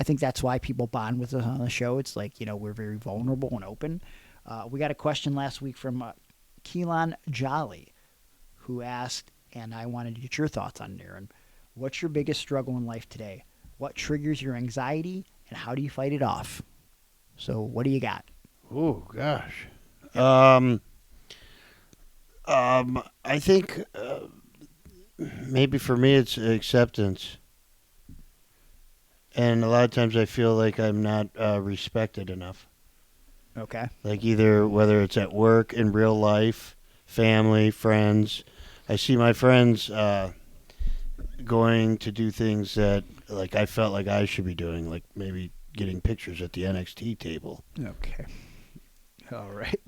I think that's why people bond with us on the show. It's like, we're very vulnerable and open. We got a question last week from Keelan Jolly, who asked, and I wanted to get your thoughts on it, Aaron. What's your biggest struggle in life today? What triggers your anxiety, and how do you fight it off? So what do you got? Oh, gosh. I think maybe for me it's acceptance. And a lot of times I feel like I'm not respected enough. Okay. Like whether it's at work, in real life, family, friends. I see my friends going to do things that like I felt like I should be doing, like maybe getting pictures at the NXT table. Okay. All right.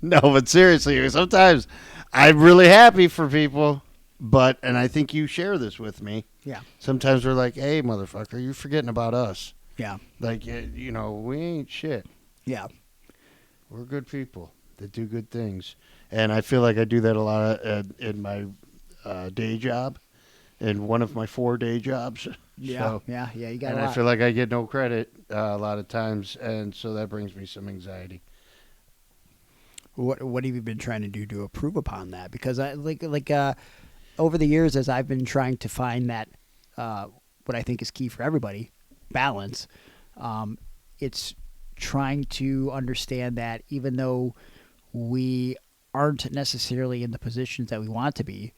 No, but seriously, sometimes I'm really happy for people, and I think you share this with me. Yeah. Sometimes we're like, hey, motherfucker, you're forgetting about us. Yeah. Like, we ain't shit. Yeah. We're good people that do good things. And I feel like I do that a lot in my day job, in one of my 4 day jobs. Yeah, yeah, you got it. And I feel like I get no credit a lot of times, and so that brings me some anxiety. What have you been trying to do to improve upon that? Because I over the years, as I've been trying to find that what I think is key for everybody, balance, it's trying to understand that even though we aren't necessarily in the positions that we want to be,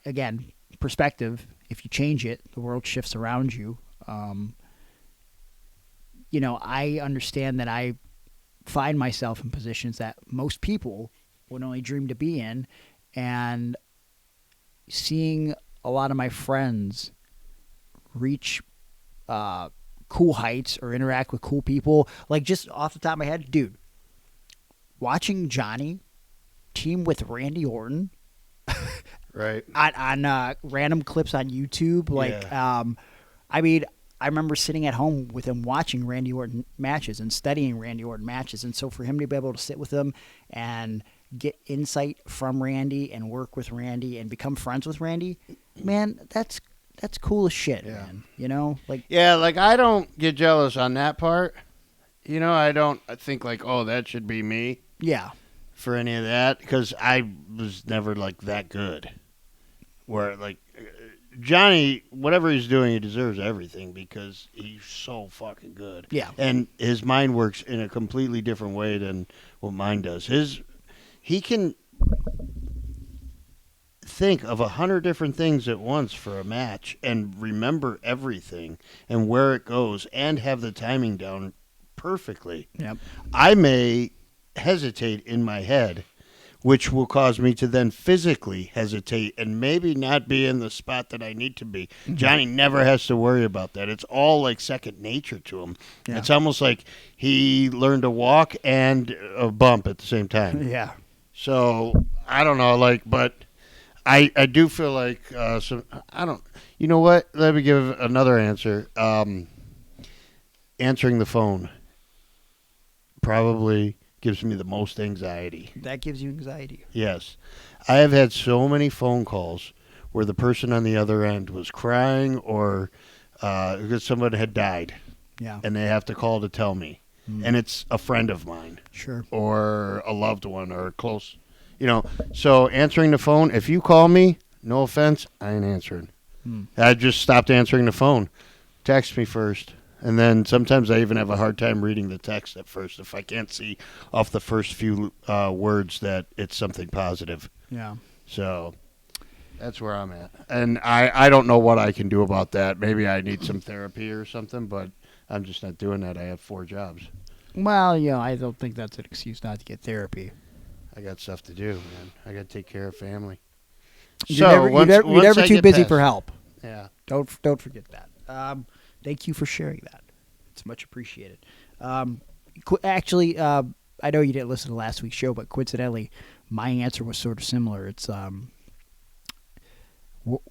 again, perspective, if you change it, the world shifts around you. I understand that I find myself in positions that most people would only dream to be in, and seeing a lot of my friends reach cool heights or interact with cool people, like just off the top of my head, dude, watching Johnny team with Randy Orton, right, on random clips on YouTube, I remember sitting at home with him watching Randy Orton matches and studying Randy Orton matches, and so for him to be able to sit with him and get insight from Randy and work with Randy and become friends with Randy, man, that's cool as shit, man. I don't get jealous on that part. I think like, oh, that should be me. Yeah. For any of that, because I was never like that good. Where like Johnny, whatever he's doing, he deserves everything because he's so fucking good. Yeah. And his mind works in a completely different way than what mine does. He can think of 100 different things at once for a match and remember everything and where it goes and have the timing down perfectly. Yep. I may hesitate in my head which will cause me to then physically hesitate and maybe not be in the spot that I need to be. Johnny never has to worry about that. It's all like second nature to him. Yeah. It's almost like he learned to walk and a bump at the same time. Yeah. So I don't know, but I do feel like I don't. You know what? Let me give another answer. Answering the phone probably gives me the most anxiety. That gives you anxiety. Yes. I have had so many phone calls where the person on the other end was crying or because someone had died. Yeah. And they have to call to tell me. And it's a friend of mine. Sure. Or a loved one or close. So answering the phone, if you call me, no offense, I ain't answering. I just stopped answering the phone. Text me first. And then sometimes I even have a hard time reading the text at first if I can't see off the first few words that it's something positive. Yeah. So that's where I'm at. And I don't know what I can do about that. Maybe I need some therapy or something, but I'm just not doing that. I have 4 jobs. Well, I don't think that's an excuse not to get therapy. I got stuff to do, man. I got to take care of family. You're never too busy for help. Yeah. Don't forget that. Thank you for sharing that. It's much appreciated. Actually, I know you didn't listen to last week's show, but coincidentally, my answer was sort of similar. It's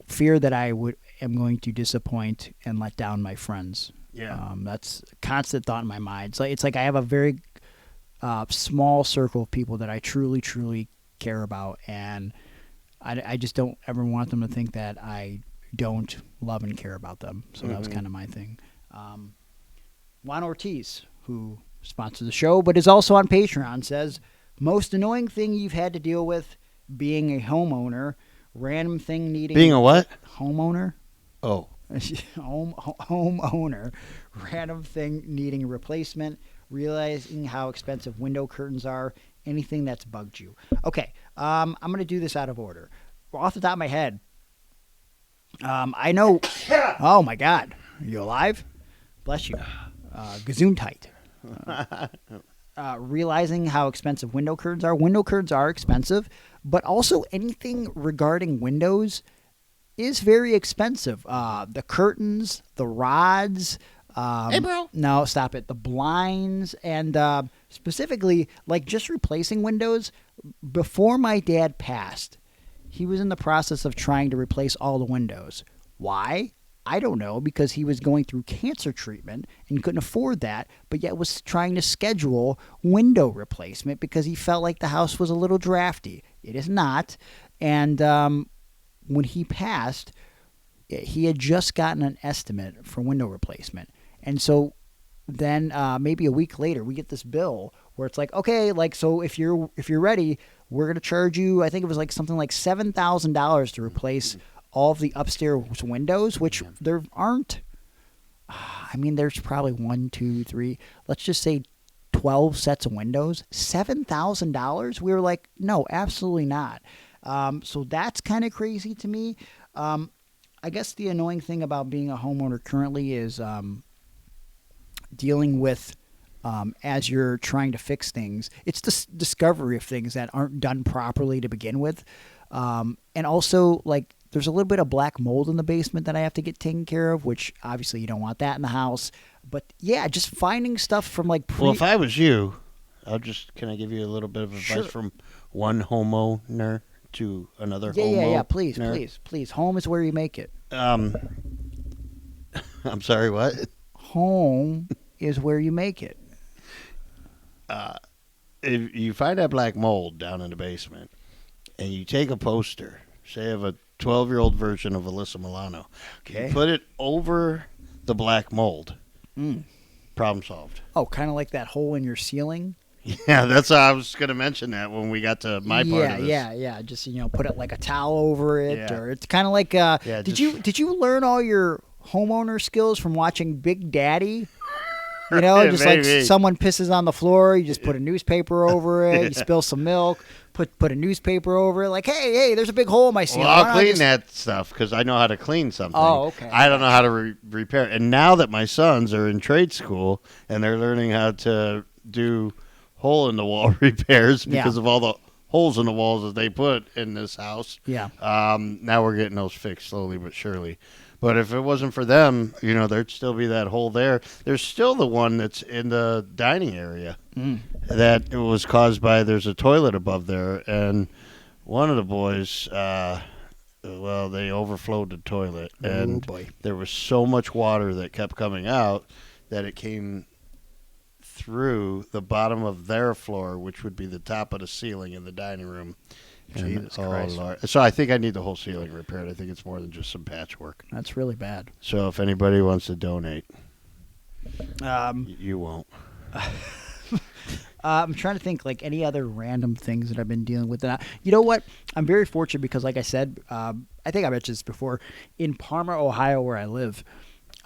fear that I am going to disappoint and let down my friends. Yeah. That's a constant thought in my mind. It's like I have a very small circle of people that I truly, truly care about, and I just don't ever want them to think that I don't love and care about them. So that was kind of my thing. Juan Ortiz, who sponsors the show but is also on Patreon, says, most annoying thing you've had to deal with being a homeowner, random thing needing... Being a what? Homeowner. Oh. Homeowner, random thing needing a replacement, realizing how expensive window curtains are, anything that's bugged you. Okay, I'm going to do this out of order. Off the top of my head, I know... Oh, my God. Are you alive? Bless you. Gesundheit. Realizing how expensive window curtains are. Window curtains are expensive, but also anything regarding windows is very expensive. The curtains, the rods... hey, bro. No, stop it. The blinds, and specifically, like just replacing windows. Before my dad passed, he was in the process of trying to replace all the windows. Why? I don't know, because he was going through cancer treatment and couldn't afford that, but yet was trying to schedule window replacement because he felt like the house was a little drafty. It is not. And when he passed, he had just gotten an estimate for window replacement. And so then maybe a week later, we get this bill where it's like, okay, like, so if you're ready, we're going to charge you, I think it was like something like $7,000 to replace all of the upstairs windows, which there aren't, I mean, there's probably 1, 2, 3, let's just say 12 sets of windows. $7,000? We were like, no, absolutely not. So that's kind of crazy to me. I guess the annoying thing about being a homeowner currently is dealing with, as you're trying to fix things, it's the discovery of things that aren't done properly to begin with. And also, like, there's a little bit of black mold in the basement that I have to get taken care of, which obviously you don't want that in the house. But yeah, just finding stuff from like Well, if I was you, can I give you a little bit of advice Sure. from one homeowner to another Yeah, please. Home is where you make it. I'm sorry, what? Home is where you make it. If you find that black mold down in the basement and you take a poster, say of a 12-year-old version of Alyssa Milano, Okay. you put it over the black mold, problem solved. Oh, kind of like that hole in your ceiling? Yeah, that's I was going to mention that when we got to my part of this. Yeah. Just, put it like a towel over it. Yeah. Or it's kind of like, did you learn all your homeowner skills from watching Big Daddy? Just like Maybe. someone pisses on the floor, you just put a newspaper over it. You spill some milk, put a newspaper over it. Like, hey, there's a big hole in my ceiling. Well, I'll clean that stuff because I know how to clean something. Oh, okay. I don't know how to repair it. And now that my sons are in trade school and they're learning how to do hole-in-the-wall repairs because of all the holes in the walls that they put in this house. Yeah. Now we're getting those fixed slowly but surely. But if it wasn't for them, there'd still be that hole there. There's still the one that's in the dining area that was caused by there's a toilet above there, and one of the boys, they overflowed the toilet, and there was so much water that kept coming out that it came through the bottom of their floor, which would be the top of the ceiling in the dining room. Jesus Christ. Lord. So I think I need the whole ceiling repaired. I think it's more than just some patchwork. That's really bad. So if anybody wants to donate, you won't. I'm trying to think like any other random things that I've been dealing with. You know what? I'm very fortunate because, like I said, I think I mentioned this before. In Parma, Ohio, where I live,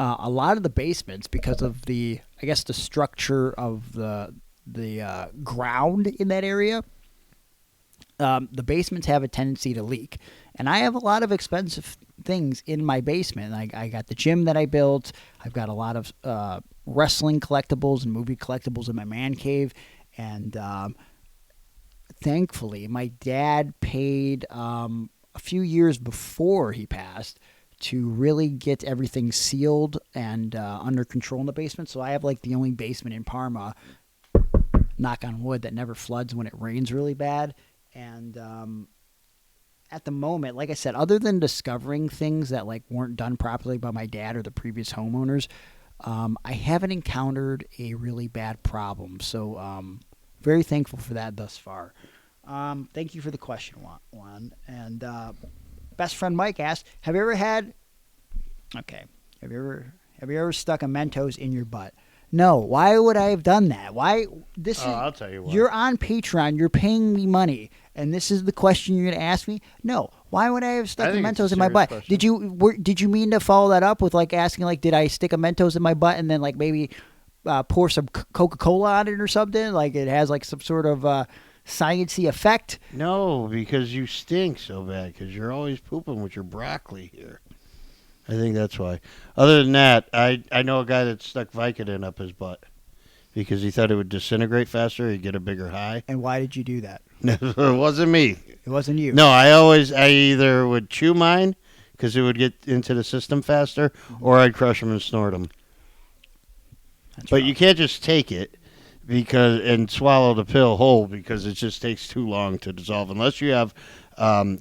a lot of the basements, because of the structure of the ground in that area, the basements have a tendency to leak. And I have a lot of expensive things in my basement. I got the gym that I built. I've got a lot of wrestling collectibles and movie collectibles in my man cave. And thankfully, my dad paid a few years before he passed to really get everything sealed and under control in the basement. So I have like the only basement in Parma, knock on wood, that never floods when it rains really bad. And at the moment, like I said, other than discovering things that like weren't done properly by my dad or the previous homeowners, I haven't encountered a really bad problem. So very thankful for that thus far. Thank you for the question, Juan. And best friend Mike asked, have you ever stuck a Mentos in your butt? No. Why would I have done that? Why? I'll tell you what. You're on Patreon. You're paying me money, and this is the question you're going to ask me? No. Why would I have stuck a Mentos in my butt? Question. Did you mean to follow that up with like asking like, did I stick a Mentos in my butt and then like maybe pour some Coca-Cola on it or something? Like it has like some sort of science-y effect? No, because you stink so bad because you're always pooping with your broccoli here. I think that's why. Other than that, I know a guy that stuck Vicodin up his butt because he thought it would disintegrate faster. He'd get a bigger high. And why did you do that? No, it wasn't me. It wasn't you. No, I either would chew mine because it would get into the system faster, or I'd crush them and snort them. But you can't just take it and swallow the pill whole because it just takes too long to dissolve unless you have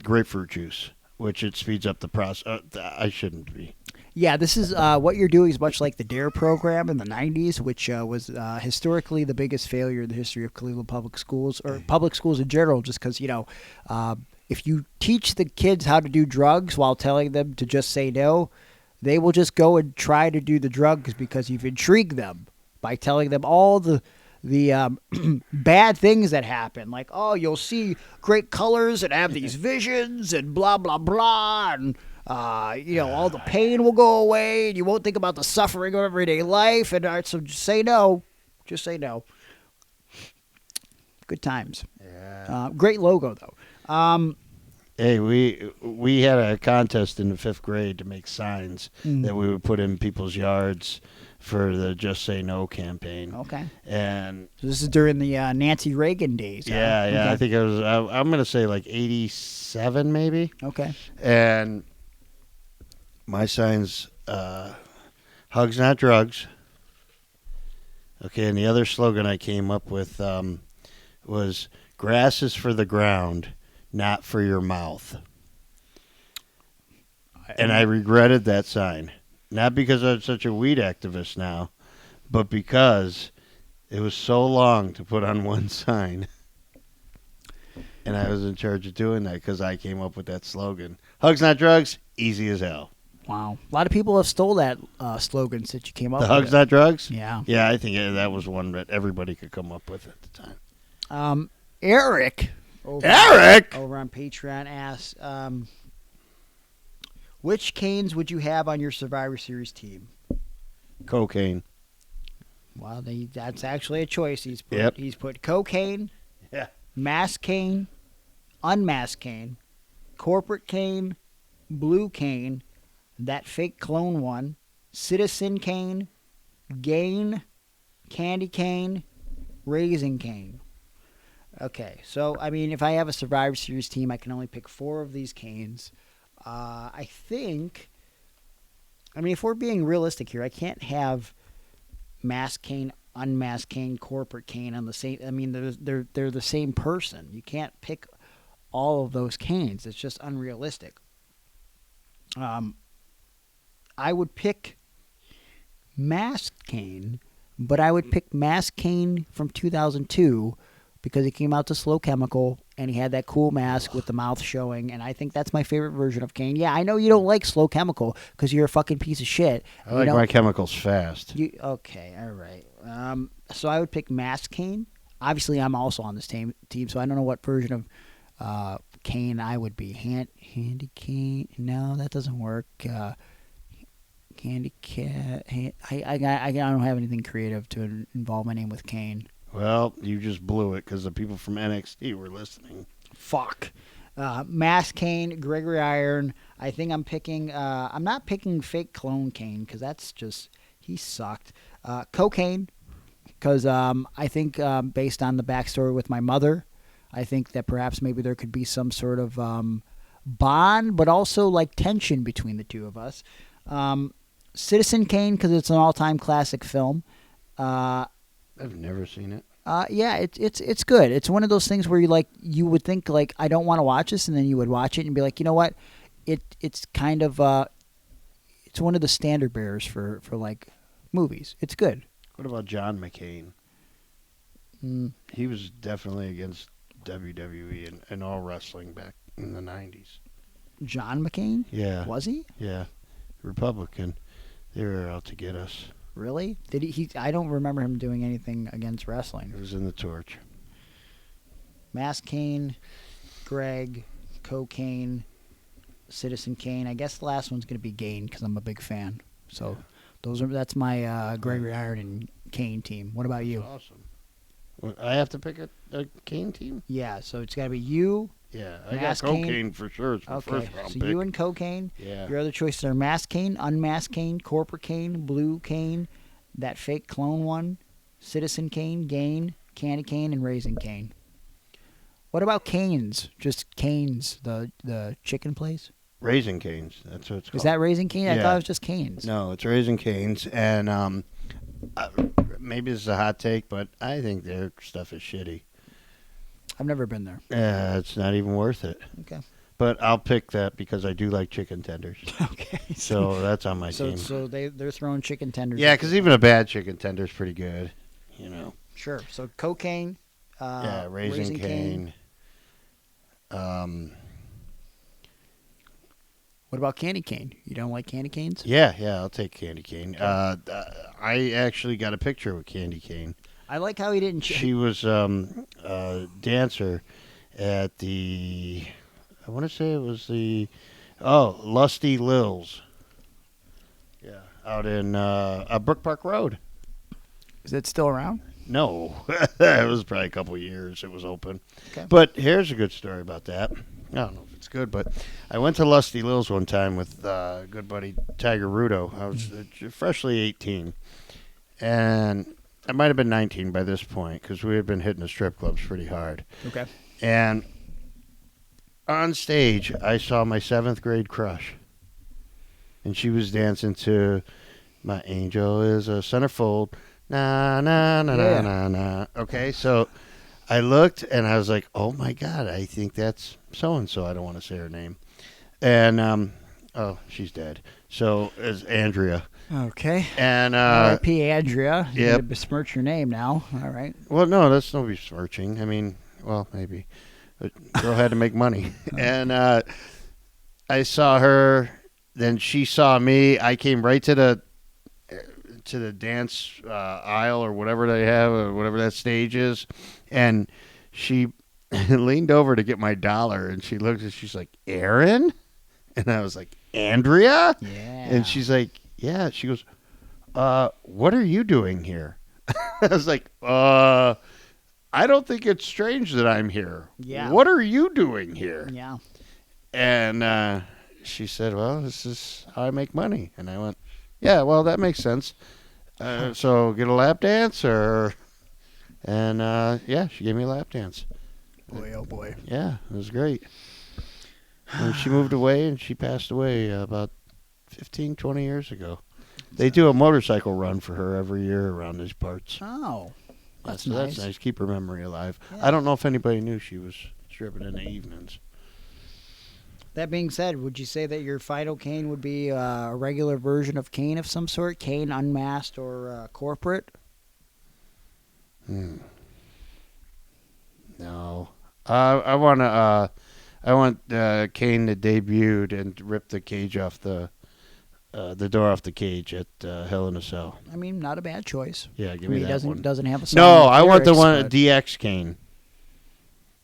grapefruit juice, which it speeds up the process. I shouldn't be. Yeah, this is what you're doing is much like the DARE program in the 90s, which was historically the biggest failure in the history of Cleveland public schools, or public schools in general, just because, if you teach the kids how to do drugs while telling them to just say no, they will just go and try to do the drugs because you've intrigued them by telling them all the bad things that happen. Like, oh, you'll see great colors and have these visions and blah, blah, blah, and all the pain will go away, and you won't think about the suffering of everyday life. And so just say no. Just say no. Good times. Yeah. Great logo, though. Hey, we had a contest in the 5th grade to make signs that we would put in people's yards for the Just Say No campaign. Okay. And so this is during the Nancy Reagan days. Yeah, huh? yeah. Okay. I think it was, I'm going to say like 87 maybe. Okay. And my signs, hugs, not drugs. Okay, and the other slogan I came up with was grass is for the ground, not for your mouth. And I regretted that sign. Not because I'm such a weed activist now, but because it was so long to put on one sign. And I was in charge of doing that because I came up with that slogan. Hugs, not drugs, easy as hell. Wow. A lot of people have stole that slogan since you came up with it. The hugs, not drugs? Yeah. Yeah, I think that was one that everybody could come up with at the time. Eric over on Patreon asks, which canes would you have on your Survivor Series team? Cocaine. Well, that's actually a choice. He's put cocaine, Yeah. mask cane, unmasked cane, corporate cane, blue cane, that fake clone one, citizen cane, gain, candy cane, raisin cane. Okay, so I mean, if I have a Survivor Series team, I can only pick 4 of these Kanes. I think. I mean, if we're being realistic here, I can't have masked Kane, unmasked Kane, corporate Kane on the same. I mean, they're the same person. You can't pick all of those Kanes. It's just unrealistic. I would pick masked Kane, but I would pick masked Kane from 2002 because he came out to Slow Chemical and he had that cool mask with the mouth showing, and I think that's my favorite version of Kane. Yeah, I know you don't like Slow Chemical because you're a fucking piece of shit. I like my chemicals fast. Okay, all right. So I would pick masked Kane. Obviously, I'm also on this team, so I don't know what version of Kane I would be. Handy Kane? No, that doesn't work. Candy Cat. I don't have anything creative to involve my name with Kane. Well, you just blew it because the people from NXT were listening. Fuck. Mass Kane, Gregory Iron. I think I'm picking. I'm not picking fake clone Kane because that's just he sucked. Cocaine, because I think based on the backstory with my mother, I think that perhaps maybe there could be some sort of bond, but also like tension between the two of us. Citizen Kane because it's an all-time classic film. I've never seen it. Yeah, it's good. It's one of those things where you would think like I don't want to watch this, and then you would watch it and be like, you know what, it's kind of it's one of the standard bearers for like movies. It's good. What about John McCain? He was definitely against WWE and all wrestling back in the 90s. John McCain? Yeah. Was he? Yeah. Republican. They were out to get us. Really? Did he? I don't remember him doing anything against wrestling. It was in the torch. Mass Kane, Greg, Cocaine, Citizen Kane. I guess the last one's going to be Gain because I'm a big fan. So that's my Gregory Iron and Kane team. What about you? That's awesome. Well, I have to pick a Kane team? Yeah, so it's got to be you. Yeah, I Mass got Cocaine Kane. for sure. It's my first round pick. You and Cocaine. Yeah. Your other choices are Mass Kane, Unmasked Kane, Corporate Kane, Blue Kane, that fake clone one, Citizen Kane, Gain, Candy Cane, and Raisin Kane. What about Canes? Just Canes, the chicken place? Raisin Canes. That's what it's called. Is that Raisin Cane? Yeah. I thought it was just Canes. No, it's Raisin Canes, and maybe this is a hot take, but I think their stuff is shitty. I've never been there. Yeah, it's not even worth it. Okay. But I'll pick that because I do like chicken tenders. Okay. So that's on my team. So they're throwing chicken tenders. Yeah, because even a bad chicken tender is pretty good, you know. Sure. So Cocaine. Yeah, Raisin Cane. What about Candy Cane? You don't like Candy Canes? Yeah, I'll take Candy Cane. I actually got a picture with Candy Cane. I like how he didn't. She was a dancer at the, I want to say it was the, Lusty Lil's. Yeah, out in Brook Park Road. Is it still around? No, it was probably a couple of years it was open. Okay. But here's a good story about that. I don't know if it's good, but I went to Lusty Lil's one time with good buddy Tiger Rudo. I was freshly 18, and I might have been 19 by this point because we had been hitting the strip clubs pretty hard. Okay. And on stage, I saw my 7th grade crush. And she was dancing to My Angel is a Centerfold. Na, na, na, na, na, na. Okay, so I looked and I was like, oh my God, I think that's so-and-so. I don't want to say her name. And, she's dead. So it's Andrea. Okay. And R.I.P. Andrea. You yep. need to besmirch your name now. All right. Well, no, that's no besmirching. I mean, well, maybe. But girl had to make money. And I saw her. Then she saw me. I came right to the dance aisle or whatever they have, or whatever that stage is. And she leaned over to get my dollar. And she looked and she's like, Aaron? And I was like, Andrea? Yeah. And she's like, yeah. She goes, what are you doing here? I was like, I don't think it's strange that I'm here. Yeah. What are you doing here? Yeah. And she said, well, this is how I make money. And I went, yeah, well, that makes sense. So get a lap dance or... And, she gave me a lap dance. Boy, oh boy. Yeah, it was great. And she moved away, and she passed away about 15, 20 years ago. They do a motorcycle run for her every year around these parts. Oh, that's so nice. That's nice. Keep her memory alive. Yeah. I don't know if anybody knew she was stripping in the evenings. That being said, would you say that your final Kane would be a regular version of Kane of some sort? Kane unmasked or corporate? No. I want Kane to debut and rip the cage off the door off the cage at Hell in a Cell. I mean, not a bad choice. Yeah, give me that one. Doesn't have a song. No, with I want the lyrics, one but- DX Kane.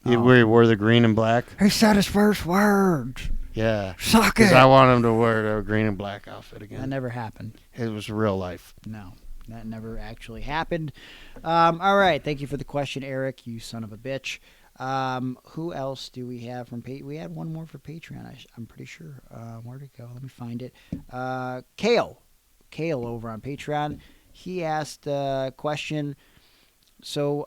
Oh. Where he wore the green and black. He said his first words. Yeah. Suck Because it. I want him to wear the green and black outfit again. That never happened. It was real life. No, that never actually happened. All right. Thank you for the question, Eric, you son of a bitch. Who else do we have from Patreon? We had one more for Patreon, I'm pretty sure. Where'd it go? Let me find it. Kale over on Patreon. He asked a question. So,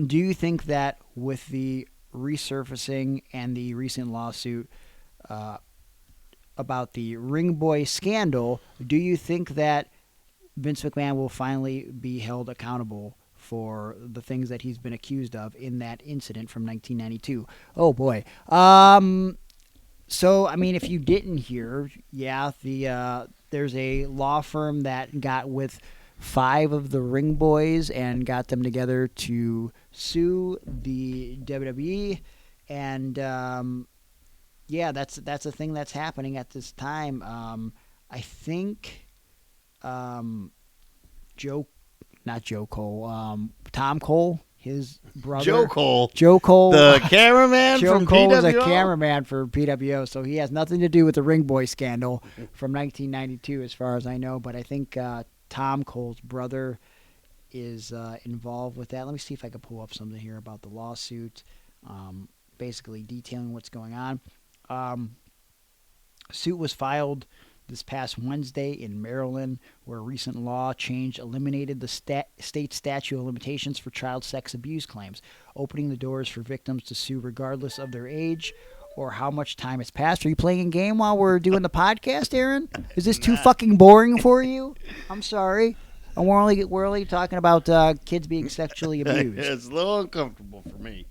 do you think that with the resurfacing and the recent lawsuit about the Ring Boy scandal, do you think that Vince McMahon will finally be held accountable for the things that he's been accused of in that incident from 1992? Oh boy. So I mean, if you didn't hear, there's a law firm that got with 5 of the Ring Boys and got them together to sue the WWE, and that's a thing that's happening at this time. I think Tom Cole, his brother, Joe Cole, the cameraman Joe from Cole PWO? was a cameraman for PWO, so he has nothing to do with the Ring Boy scandal from 1992, as far as I know. But I think Tom Cole's brother is involved with that. Let me see if I can pull up something here about the lawsuit, basically detailing what's going on. Suit was filed this past Wednesday in Maryland, where a recent law change eliminated the state statute of limitations for child sex abuse claims, opening the doors for victims to sue regardless of their age or how much time has passed. Are you playing a game while we're doing the podcast, Aaron? Is this too fucking boring for you? I'm sorry. And we're only talking about kids being sexually abused. It's a little uncomfortable for me.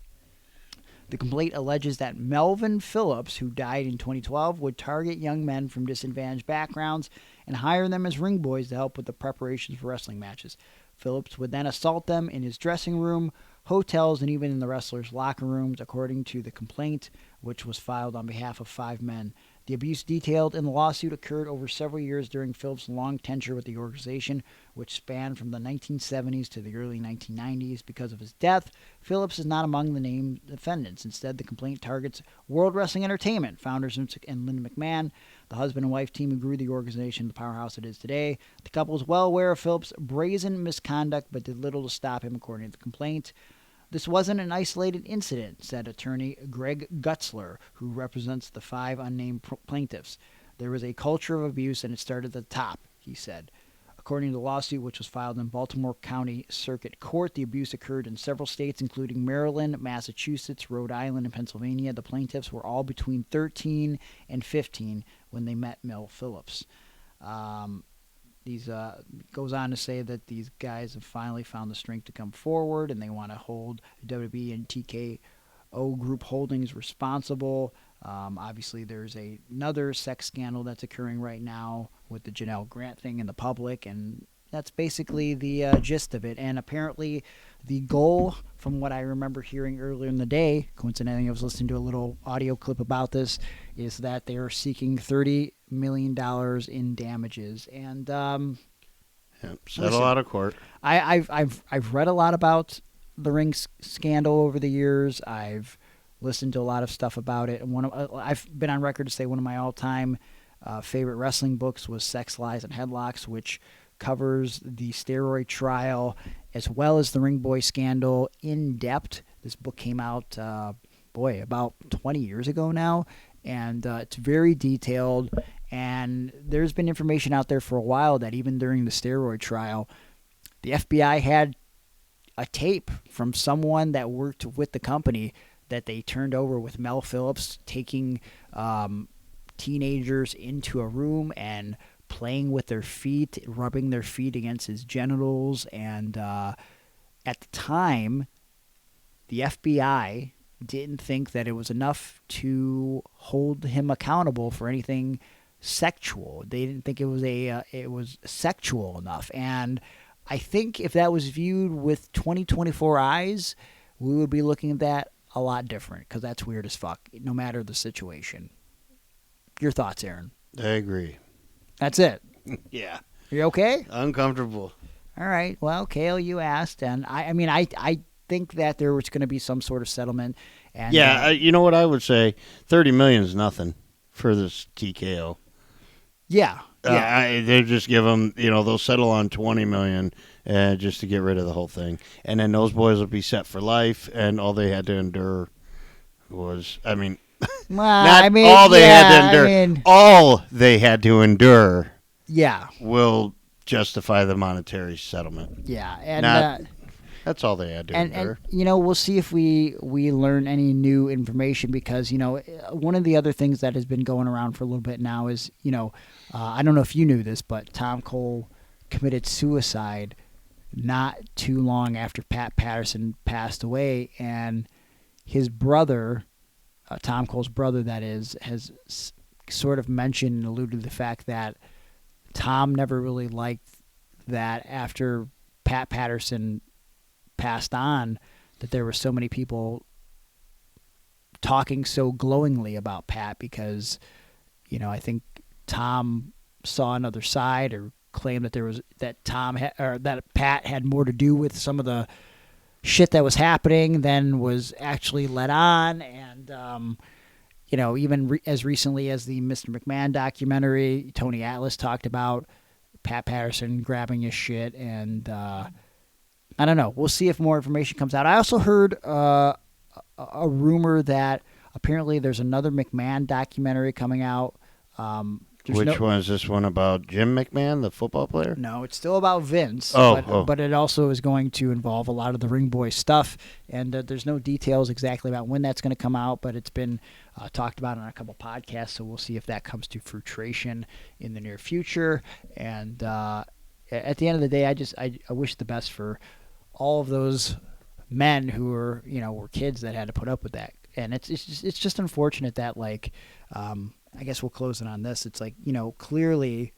The complaint alleges that Melvin Phillips, who died in 2012, would target young men from disadvantaged backgrounds and hire them as ring boys to help with the preparations for wrestling matches. Phillips would then assault them in his dressing room, hotels, and even in the wrestlers' locker rooms, according to the complaint, which was filed on behalf of 5 men. The abuse detailed in the lawsuit occurred over several years during Phillips' long tenure with the organization, which spanned from the 1970s to the early 1990s. Because of his death, Phillips is not among the named defendants. Instead, the complaint targets World Wrestling Entertainment founders and Linda McMahon, the husband and wife team who grew the organization to the powerhouse it is today. The couple is well aware of Phillips' brazen misconduct, but did little to stop him, according to the complaint. This wasn't an isolated incident, said attorney Greg Gutzler, who represents the 5 unnamed plaintiffs. There was a culture of abuse, and it started at the top, he said. According to the lawsuit, which was filed in Baltimore County Circuit Court, the abuse occurred in several states, including Maryland, Massachusetts, Rhode Island, and Pennsylvania. The plaintiffs were all between 13 and 15 when they met Mel Phillips. Goes on to say that these guys have finally found the strength to come forward, and they want to hold WWE and TKO Group Holdings responsible. Obviously, there's another sex scandal that's occurring right now with the Janelle Grant thing in the public, and that's basically the gist of it. And apparently, the goal, from what I remember hearing earlier in the day, coincidentally, I was listening to a little audio clip about this, is that they are seeking $30 million in damages. And settle out of court. I've read a lot about the ring scandal over the years. I've listened to a lot of stuff about it, and I've been on record to say one of my all-time favorite wrestling books was Sex, Lies, and Headlocks, which covers the steroid trial as well as the Ring Boy scandal in depth. This book came out, about 20 years ago now, and it's very detailed. And there's been information out there for a while that even during the steroid trial, the FBI had a tape from someone that worked with the company that they turned over with Mel Phillips taking teenagers into a room and playing with their feet, rubbing their feet against his genitals. And at the time, the FBI didn't think that it was enough to hold him accountable for anything sexual. They didn't think it was sexual enough. And I think if that was viewed with 2024 eyes, we would be looking at that a lot different, because that's weird as fuck, no matter the situation. Your thoughts, Aaron? I agree. That's it. Yeah. You okay? Uncomfortable. All right. Well, Kale, you asked, and I think that there was going to be some sort of settlement. And yeah, you know what I would say? $30 million is nothing for this TKO. Yeah. They just give them, they'll settle on $20 million just to get rid of the whole thing, and then those boys will be set for life. And all they had to endure was, all they had to endure. Yeah. Will justify the monetary settlement. Yeah, and that's all they had to endure. And we'll see if we learn any new information, because one of the other things that has been going around for a little bit now is I don't know if you knew this, but Tom Cole committed suicide not too long after Pat Patterson passed away, and his brother, Tom Cole's brother, that is, has sort of mentioned and alluded to the fact that Tom never really liked that after Pat Patterson passed on, that there were so many people talking so glowingly about Pat, because I think Tom saw another side, or claimed that that Pat had more to do with some of the shit that was happening than was actually let on. And even as recently as the Mr. McMahon documentary, Tony Atlas talked about Pat Patterson grabbing his shit. And I don't know. We'll see if more information comes out. I also heard a rumor that apparently there's another McMahon documentary coming out. Which one is this one about? Jim McMahon, the football player? No, it's still about Vince. But it also is going to involve a lot of the Ring Boy stuff. And there's no details exactly about when that's going to come out, but it's been talked about on a couple podcasts. So we'll see if that comes to fruition in the near future. And at the end of the day, I wish the best for all of those men who were kids that had to put up with that. And it's just unfortunate that, I guess we'll close it on this. It's clearly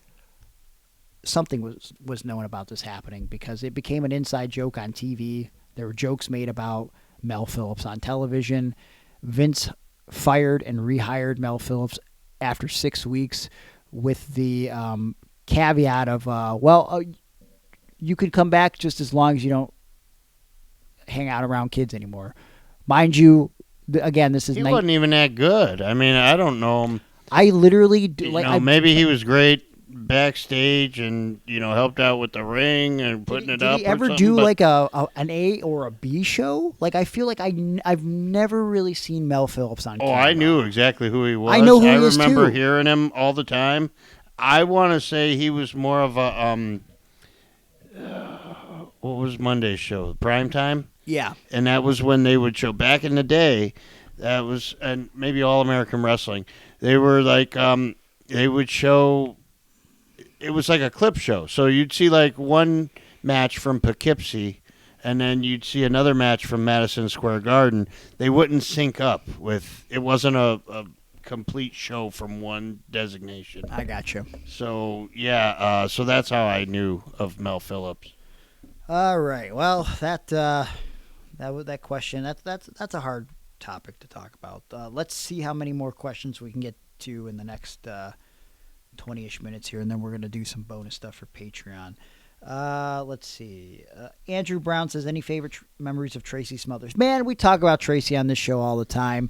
something was known about this happening, because it became an inside joke on TV. There were jokes made about Mel Phillips on television. Vince fired and rehired Mel Phillips after 6 weeks with the caveat of, you could come back just as long as you don't hang out around kids anymore. Mind you, again, this is... He wasn't even that good. I mean, I don't know him. I literally... maybe he was great backstage and, helped out with the ring and putting it up. Did he ever do an A or a B show? I feel like I've never really seen Mel Phillips on camera. I knew exactly who he was. I know who he is, too. I remember hearing him all the time. I want to say he was more of a... what was Monday's show? Primetime? Yeah. And that was when they would show, back in the day, that was, and maybe All American Wrestling, they were they would show, it was like a clip show. So you'd see one match from Poughkeepsie, and then you'd see another match from Madison Square Garden. They wouldn't sync up with, it wasn't a complete show from one designation. I got you. So, yeah, so that's how I knew of Mel Phillips. All right. Well, that question, that's a hard topic to talk about. Let's see how many more questions we can get to in the next 20-ish minutes here, and then we're going to do some bonus stuff for Patreon. Let's see. Andrew Brown says, any favorite memories of Tracy Smothers? Man, we talk about Tracy on this show all the time.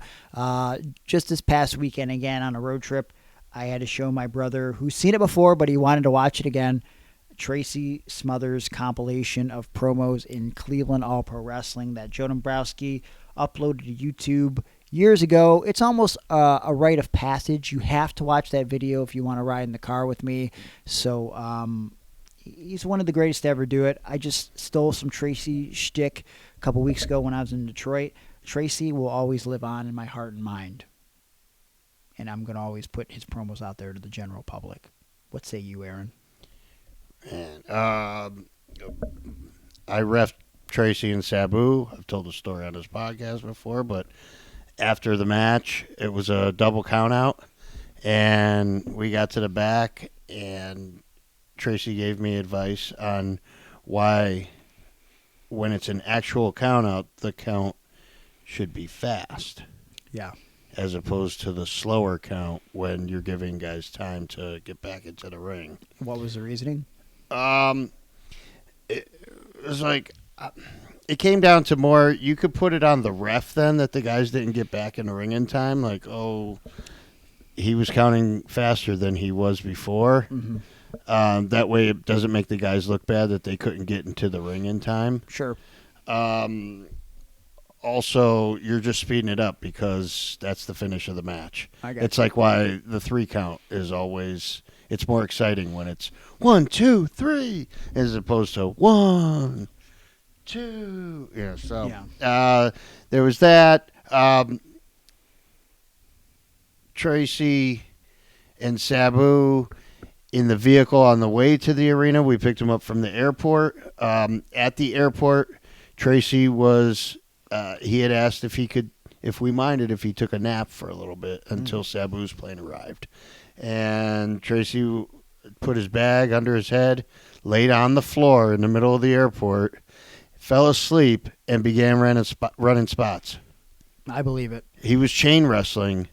Just this past weekend, again, on a road trip, I had to show my brother, who's seen it before, but he wanted to watch it again, Tracy Smothers compilation of promos in Cleveland All Pro Wrestling that Joe Dombrowski uploaded to YouTube years ago. It's almost a rite of passage. You have to watch that video if you want to ride in the car with me. So he's one of the greatest to ever do it. I just stole some Tracy shtick a couple weeks ago when I was in Detroit. Tracy will always live on in my heart and mind. And I'm going to always put his promos out there to the general public. What say you, Aaron? And, I ref Tracy and Sabu. I've told the story on this podcast before, but after the match, it was a double count out, and we got to the back, and Tracy gave me advice on why, when it's an actual count out, the count should be fast. Yeah. As opposed to the slower count when you're giving guys time to get back into the ring. What was the reasoning? It was like, it came down to more, you could put it on the ref then that the guys didn't get back in the ring in time. Like, oh, he was counting faster than he was before. Mm-hmm. That way it doesn't make the guys look bad that they couldn't get into the ring in time. Sure. Also, you're just speeding it up because that's the finish of the match. It's you. like why the 3 count is always, it's more exciting when it's 1, 2, 3, as opposed to 1, 2. Yeah, so there was that. Tracy and Sabu in the vehicle on the way to the arena. We picked him up from the airport. At the airport, Tracy was... he had asked if we minded if he took a nap for a little bit until Sabu's plane arrived. And Tracy put his bag under his head, laid on the floor in the middle of the airport, fell asleep, and began running spots. I believe it. He was chain wrestling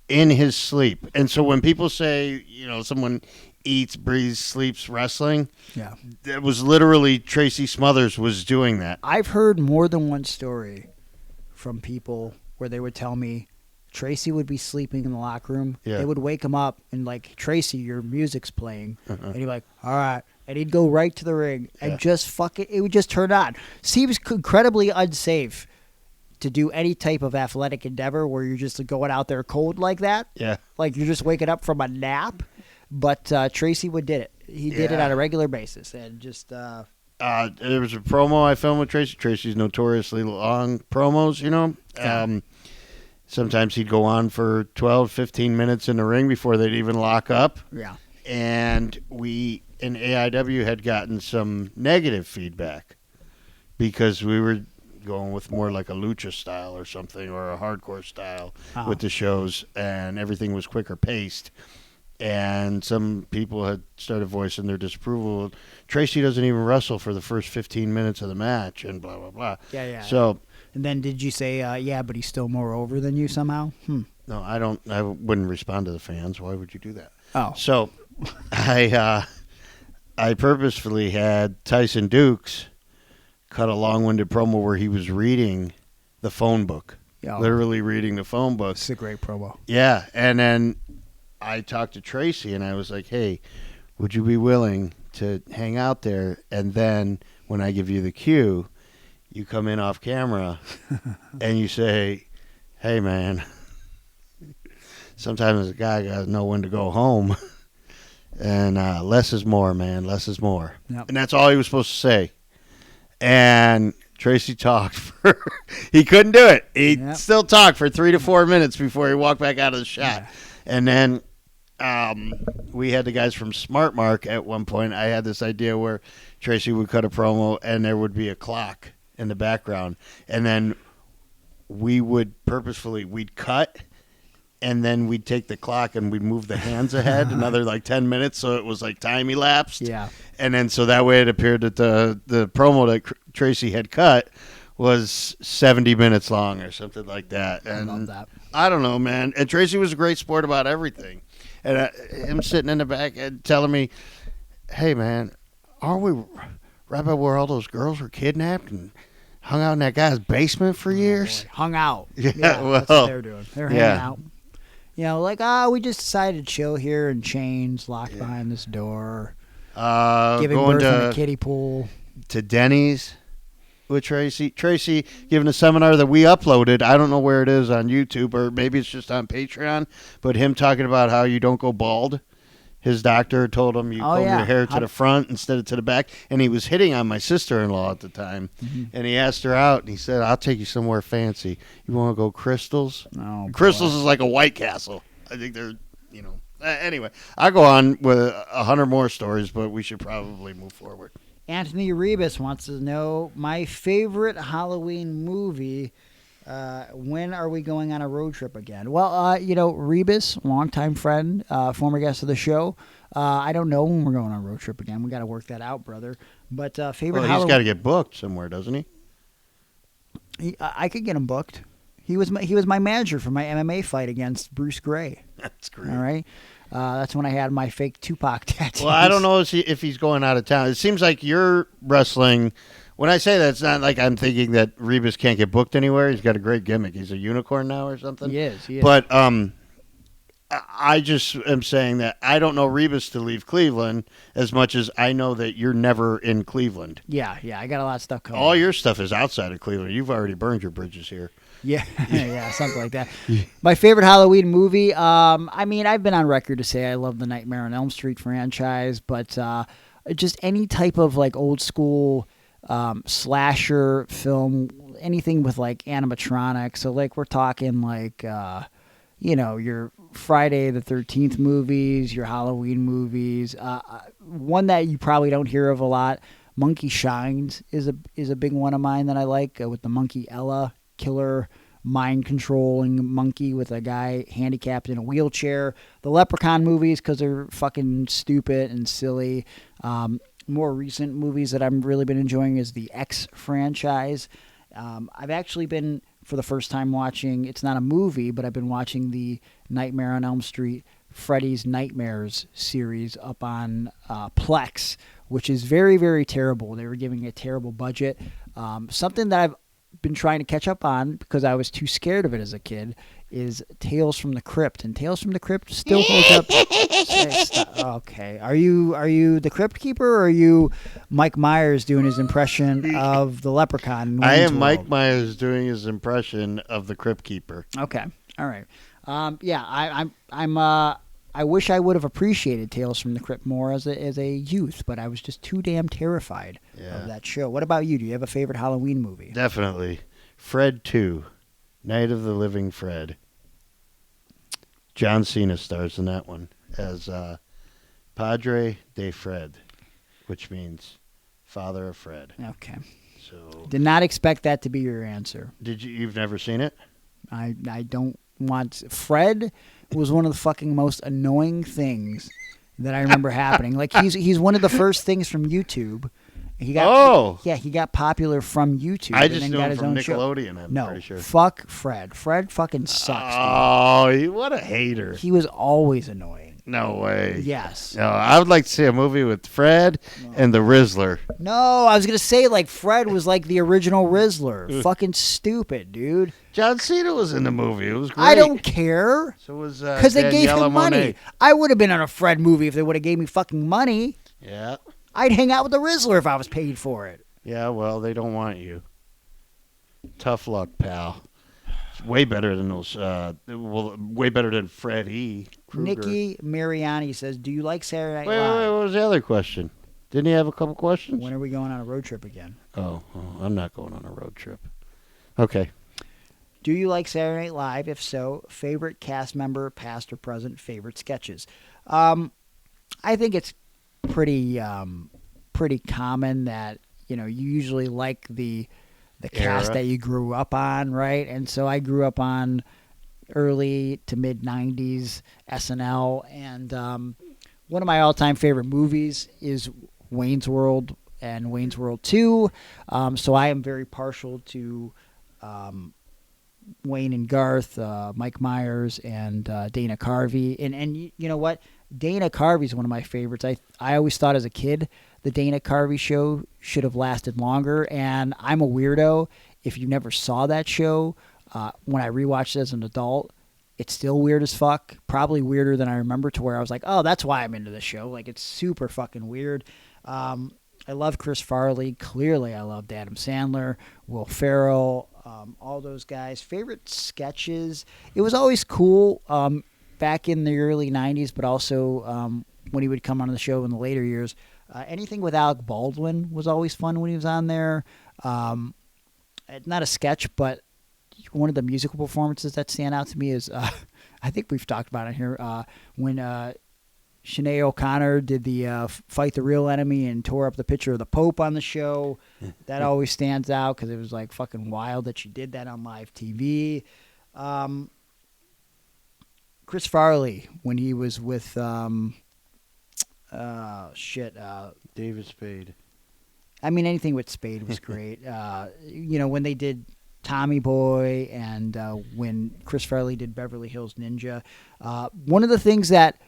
in his sleep. And so when people say, someone eats, breathes, sleeps wrestling, it was literally Tracy Smothers was doing that. I've heard more than one story from people where they would tell me Tracy would be sleeping in the locker room. Yeah. They would wake him up and like, Tracy, your music's playing. And he'd be like, all right. And he'd go right to the ring and just it would just turn on. Seems incredibly unsafe to do any type of athletic endeavor where you're just going out there cold like that. Yeah. Like you're just waking up from a nap. But Tracy did it. He did it on a regular basis. And just... there was a promo I filmed with Tracy. Tracy's notoriously long promos, Sometimes he'd go on for 12, 15 minutes in the ring before they'd even lock up. Yeah. And we, in AIW, had gotten some negative feedback because we were going with more like a lucha style or something, or a hardcore style with the shows, and everything was quicker paced. And some people had started voicing their disapproval. Tracy doesn't even wrestle for the first 15 minutes of the match, and blah, blah, blah. Yeah. So, and then did you say, but he's still more over than you somehow? No, I don't. I wouldn't respond to the fans. Why would you do that? Oh. So, I purposefully had Tyson Dukes cut a long-winded promo where he was reading the phone book. Yeah. Literally reading the phone book. It's a great promo. Yeah, and then I talked to Tracy, and I was like, hey, would you be willing to hang out there, and then when I give you the cue, you come in off camera, and you say, hey, man, sometimes a guy got to know when to go home, and less is more, man, less is more. Yep. And that's all he was supposed to say. And Tracy talked he couldn't do it. He still talked for 3 to 4 minutes before he walked back out of the shot. Yeah. And then we had the guys from Smart Mark at one point. I had this idea where Tracy would cut a promo and there would be a clock in the background. And then we'd cut, and then we'd take the clock and we'd move the hands ahead another like 10 minutes, so it was like time elapsed. Yeah. And then so that way it appeared that the promo that Tracy had cut was 70 minutes long or something like that. And I love that. I don't know, man. And Tracy was a great sport about everything. And him sitting in the back and telling me, hey, man, aren't we right by where all those girls were kidnapped and hung out in that guy's basement for years? Boy. Hung out. Yeah, well, that's what they're doing. They're hanging out. Like, we just decided to chill here in chains, locked behind this door, giving birth in a kiddie pool. To Denny's with Tracy. Tracy giving a seminar that we uploaded. I don't know where it is on YouTube, or maybe it's just on Patreon, but him talking about how you don't go bald. His doctor told him you comb your hair to the front instead of to the back, and he was hitting on my sister-in-law at the time. And he asked her out, and he said, "I'll take you somewhere fancy. You want to go Crystals? Oh, Crystals is like a White Castle. I think they're, you know." Anyway, I'll go on with 100 more stories, but we should probably move forward. Anthony Rebus wants to know my favorite Halloween movie. When are we going on a road trip again? Well, Rebus, longtime friend, former guest of the show. I don't know when we're going on a road trip again. We got to work that out, brother. But favorite Well, he's got to get booked somewhere, doesn't he? I could get him booked. He was my manager for my MMA fight against Bruce Gray. That's great. All right. That's when I had my fake Tupac tattoo. Well, I don't know if he's going out of town. It seems like you're wrestling. When I say that, it's not like I'm thinking that Rebus can't get booked anywhere. He's got a great gimmick. He's a unicorn now or something. He is. But I just am saying that I don't know Rebus to leave Cleveland as much as I know that you're never in Cleveland. Yeah. I got a lot of stuff coming. All your stuff is outside of Cleveland. You've already burned your bridges here. Yeah, yeah, something like that. My favorite Halloween movie, I've been on record to say I love the Nightmare on Elm Street franchise, but just any type of like old school slasher film, anything with like animatronics. So like we're talking like, your Friday the 13th movies, your Halloween movies. One that you probably don't hear of a lot, Monkey Shines is a big one of mine that I like with the monkey Ella. Killer mind controlling monkey with a guy handicapped in a wheelchair. The Leprechaun movies because they're fucking stupid and silly. More recent movies that I've really been enjoying is the X franchise. I've actually been for the first time watching. It's not a movie, but I've been watching the Nightmare on Elm Street Freddy's Nightmares series up on Plex, which is very, very terrible. They were giving a terrible budget. Something that I've been trying to catch up on because I was too scared of it as a kid is Tales from the Crypt, and Tales from the Crypt still holds up. Okay, are you the Crypt Keeper, or are you Mike Myers doing his impression of the Leprechaun in I Wayne's am World? Mike Myers doing his impression of the Crypt Keeper. Okay, all right. I wish I would have appreciated Tales from the Crypt more as a youth, but I was just too damn terrified of that show. What about you? Do you have a favorite Halloween movie? Definitely. Fred 2, Night of the Living Fred. John Cena stars in that one as Padre de Fred, which means father of Fred. Okay. So Did not expect that to be your answer. you've never seen it? I don't want... Fred was one of the fucking most annoying things that I remember happening. Like he's one of the first things from YouTube. He got popular from YouTube. I just and knew then got him his from own Nickelodeon. show. I'm pretty sure. Fuck Fred. Fred fucking sucks. Oh, what a hater! Dude. He was always annoying. No way. Yes. No, I would like to see a movie with Fred and the Rizzler. No, I was gonna say like Fred was like the original Rizzler. Fucking stupid, dude. John Cena was in the movie. It was great. I don't care. So was because they gave Daniela him money. Monet. I would have been on a Fred movie if they would have gave me fucking money. Yeah. I'd hang out with the Rizzler if I was paid for it. Yeah, well, they don't want you. Tough luck, pal. It's way better than those. Way better than Fred E. Krueger. Nikki Mariani says, "Do you like Saturday Night Wait, Live? what was the other question? Didn't he have a couple questions? When are we going on a road trip again? Oh, I'm not going on a road trip. Okay. Do you like Saturday Night Live? If so, favorite cast member, past or present, favorite sketches? I think it's pretty common that you usually like the cast that you grew up on, right? And so I grew up on early to mid 90s SNL, and one of my all-time favorite movies is Wayne's World and Wayne's World 2. So I am very partial to Wayne and Garth, Mike Myers, and Dana Carvey. And you know what? Dana Carvey's one of my favorites. I always thought as a kid the Dana Carvey show should have lasted longer, and I'm a weirdo. If you never saw that show, when I rewatched it as an adult, it's still weird as fuck. Probably weirder than I remember, to where I was like, oh, that's why I'm into this show. Like, it's super fucking weird. I love Chris Farley. Clearly, I loved Adam Sandler, Will Ferrell, all those guys. Favorite sketches? It was always cool back in the early 90s, but also when he would come on the show in the later years. Anything with Alec Baldwin was always fun when he was on there. Not a sketch, but one of the musical performances that stand out to me is, I think we've talked about it here, when Sinead O'Connor did the Fight the Real Enemy and tore up the picture of the Pope on the show. That always stands out because it was like fucking wild that she did that on live TV. Chris Farley, when he was with, David Spade. I mean, anything with Spade was great. When they did Tommy Boy and when Chris Farley did Beverly Hills Ninja. One of the things that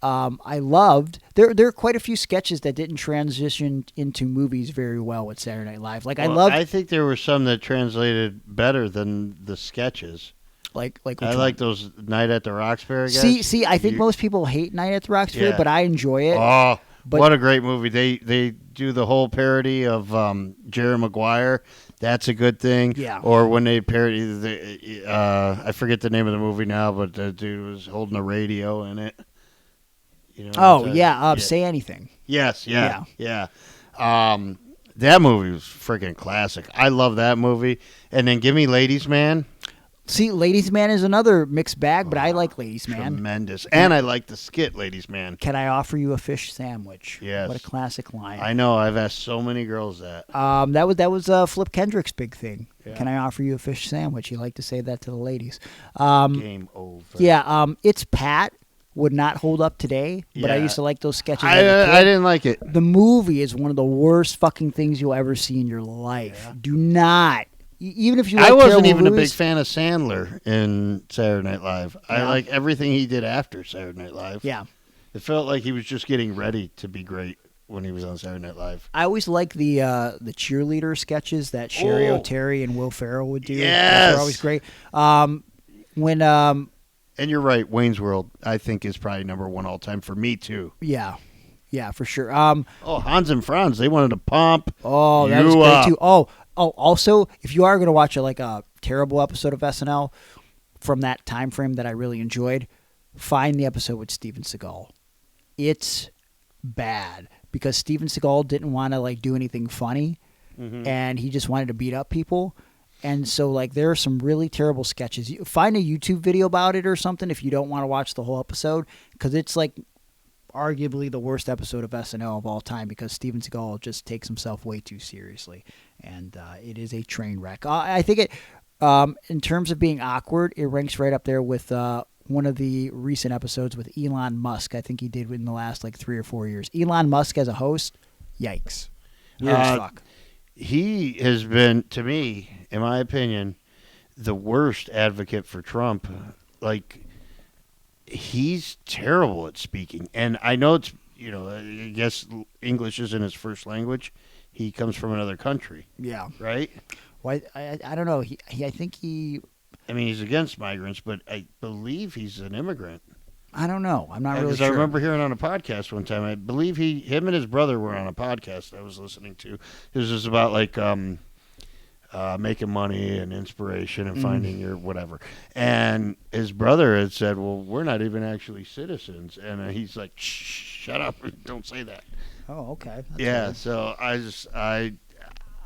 I loved, there are quite a few sketches that didn't transition into movies very well with Saturday Night Live. I think there were some that translated better than the sketches. I like those Night at the Roxbury guys. See, I think most people hate Night at the Roxbury, but I enjoy it. Oh, what a great movie! They do the whole parody of Jerry Maguire. That's a good thing. Yeah. Or when they parody I forget the name of the movie now, but the dude was holding a radio in it. Say Anything. Yes, yeah. That movie was freaking classic. I love that movie. And then give me Ladies Man. See, Ladies Man is another mixed bag, but I like Ladies Man. Tremendous. And I like the skit Ladies Man. Can I offer you a fish sandwich? Yes. What a classic line. I know. I've asked so many girls that. That was Flip Kendrick's big thing. Yeah. Can I offer you a fish sandwich? He liked to say that to the ladies. Game over. Yeah, It's Pat would not hold up today, but I used to like those sketches. I didn't like it. The movie is one of the worst fucking things you'll ever see in your life. Yeah. Do not. Even if you like I wasn't even movies, a big fan of Sandler in Saturday Night Live. Yeah. I like everything he did after Saturday Night Live. Yeah. It felt like he was just getting ready to be great when he was on Saturday Night Live. I always liked the cheerleader sketches that Sherry O'Terry and Will Ferrell would do. Yes. They're always great. And you're right, Wayne's World, I think, is probably number one all time for me, too. Yeah, for sure. Hans and Franz, they wanted to pump. Oh, that was great, too. Also, if you are going to watch a terrible episode of SNL from that time frame that I really enjoyed, find the episode with Steven Seagal. It's bad because Steven Seagal didn't want to do anything funny, and he just wanted to beat up people. And so, there are some really terrible sketches. You find a YouTube video about it or something if you don't want to watch the whole episode, because it's arguably the worst episode of SNL of all time because Steven Seagal just takes himself way too seriously, and it is a train wreck. I think it, in terms of being awkward, it ranks right up there with one of the recent episodes with Elon Musk. I think he did in the last 3 or 4 years. Elon Musk as a host, yikes, weird as fuck. He has been, to me, in my opinion, the worst advocate for Trump. He's terrible at speaking. And I know it's, I guess English isn't his first language. He comes from another country. Yeah. Right? Well, I don't know. I think he... I mean, he's against migrants, but I believe he's an immigrant. I don't know. I'm not really sure. Because I remember hearing on a podcast one time, I believe him and his brother were on a podcast I was listening to. It was just about making money and inspiration and finding your whatever. And his brother had said, well, we're not even actually citizens. And he's like, shut up. Don't say that. Oh, okay. That's so I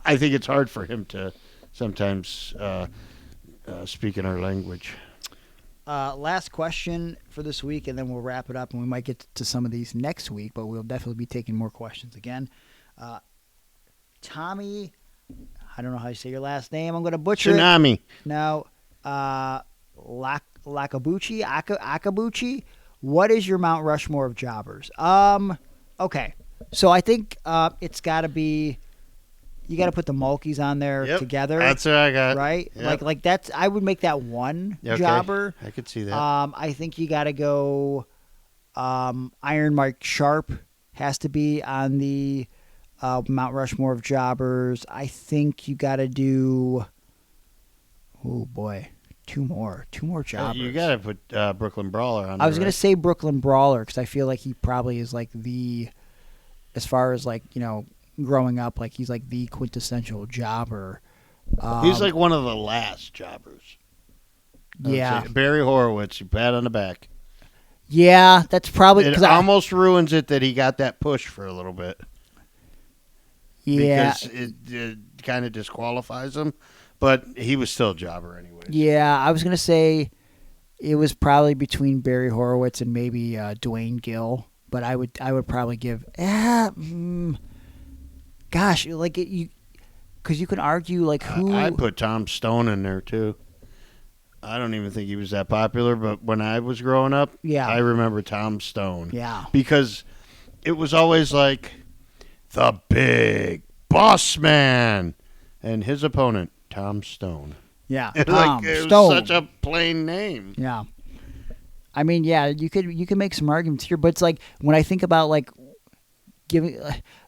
think it's hard for him to sometimes speak in our language. Last question for this week, and then we'll wrap it up, and we might get to some of these next week, but we'll definitely be taking more questions again. Tommy, I don't know how you say your last name. I'm going to butcher Tsunami. it. No. Akabuchi. What is your Mount Rushmore of jobbers? Okay. So I think it's got to be... You got to put the Mulkeys on there together. That's what I got. Right? Yep. That's. I would make that one jobber. I could see that. I think you got to go. Iron Mike Sharp has to be on the Mount Rushmore of jobbers. I think you got to do. Oh boy, two more jobbers. You got to put Brooklyn Brawler on. I was gonna say Brooklyn Brawler because I feel like he probably is as far as growing up, he's the quintessential jobber. He's one of the last jobbers. Yeah. Barry Horowitz, you pat on the back. Yeah, that's probably It almost ruins it that he got that push for a little bit. Yeah, Because it kind of disqualifies him, but he was still a jobber anyway. yeah. I was gonna say it was probably between Barry Horowitz and maybe Dwayne Gill, but I would probably give. Gosh, like you, because you can argue like who. I'd put Tom Stone in there too. I don't even think he was that popular, but when I was growing up, Yeah. I remember Tom Stone. Yeah. Because it was always like the big boss man and his opponent, Tom Stone. Yeah, It Tom was Stone. such a plain name. Yeah. I mean, yeah, you could make some arguments here, but it's like when I think about like giving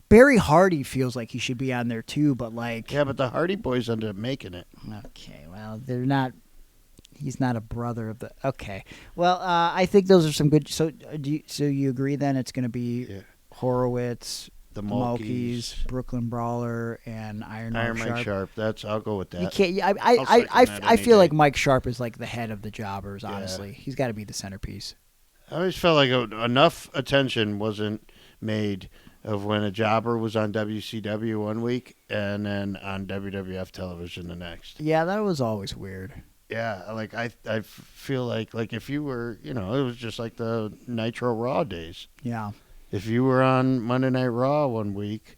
Barry Hardy feels like he should be on there too, but like Yeah, but the Hardy Boys ended up making it. okay, well, they're not. He's not a brother of the. Okay, well, I think those are some good. So, so you agree then? It's going to be Horowitz, The Mulkeys, Brooklyn Brawler, and Iron Mike Sharp. I'll go with that. You can't. I'll second that I any feel day. like Mike Sharp is like the head of the jobbers. Honestly, he's got to be the centerpiece. I always felt like enough attention wasn't made of when a jobber was on WCW one week and then on WWF television the next. Yeah, that was always weird. Yeah, like I feel like if you were, it was just like the Nitro Raw days. Yeah. If you were on Monday Night Raw one week,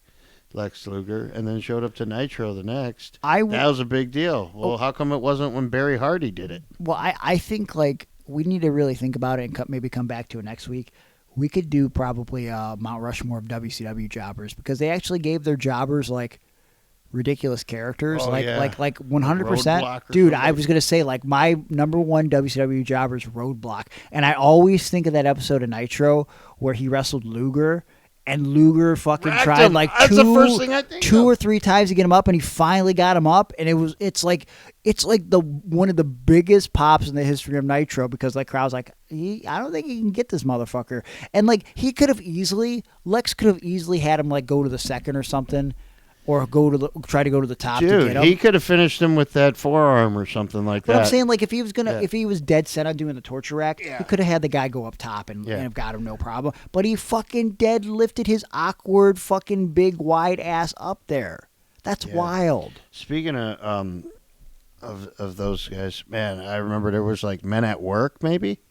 Lex Luger, and then showed up to Nitro the next, that was a big deal. Well, how come it wasn't when Barry Hardy did it? Well, I think like we need to really think about it and maybe come back to it next week. We could do probably Mount Rushmore of WCW jobbers because they actually gave their jobbers like ridiculous characters, Oh, like yeah. like 100%. Roadblock or Dude, something. I was gonna say like my number one WCW jobber is Roadblock, and I always think of that episode of Nitro where he wrestled Luger. And Luger fucking Wrecked tried him. like That's the first thing I think two of. or three times to get him up, and he finally got him up. And it's like the one of the biggest pops in the history of Nitro because like crowd's like, I don't think he can get this motherfucker. And like Lex could have easily had him like go to the second or something, or try to go to the top to Dude, get him. he could have finished him with that forearm or something like But that. I'm saying, like, if he was dead set on doing the torture rack, Yeah. he could have had the guy go up top and have got him no problem. But he fucking deadlifted his awkward fucking big wide ass up there. That's wild. Speaking of those guys, man, I remember there was like Men at Work, maybe.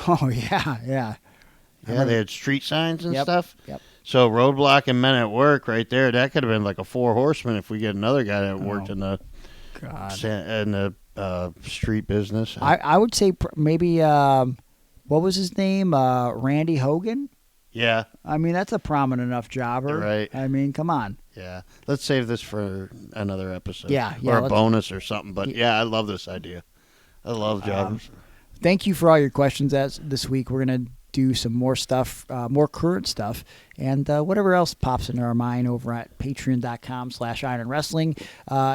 Oh yeah, yeah. Yeah, they had street signs and Yep, stuff. yep. So Roadblock and Men at Work, right there, that could have been like a 4 horsemen if we get another guy that worked in the street business. I would say maybe what was his name? Randy Hogan. Yeah, I mean, that's a prominent enough jobber. Right. I mean, come on. yeah. Let's save this for another episode. Yeah, or a let's- bonus or something. But yeah, I love this idea. I love jobbers. Thank you for all your questions this week. We're going to do some more stuff, more current stuff, and whatever else pops into our mind over at patreon.com/Iron Wrestling.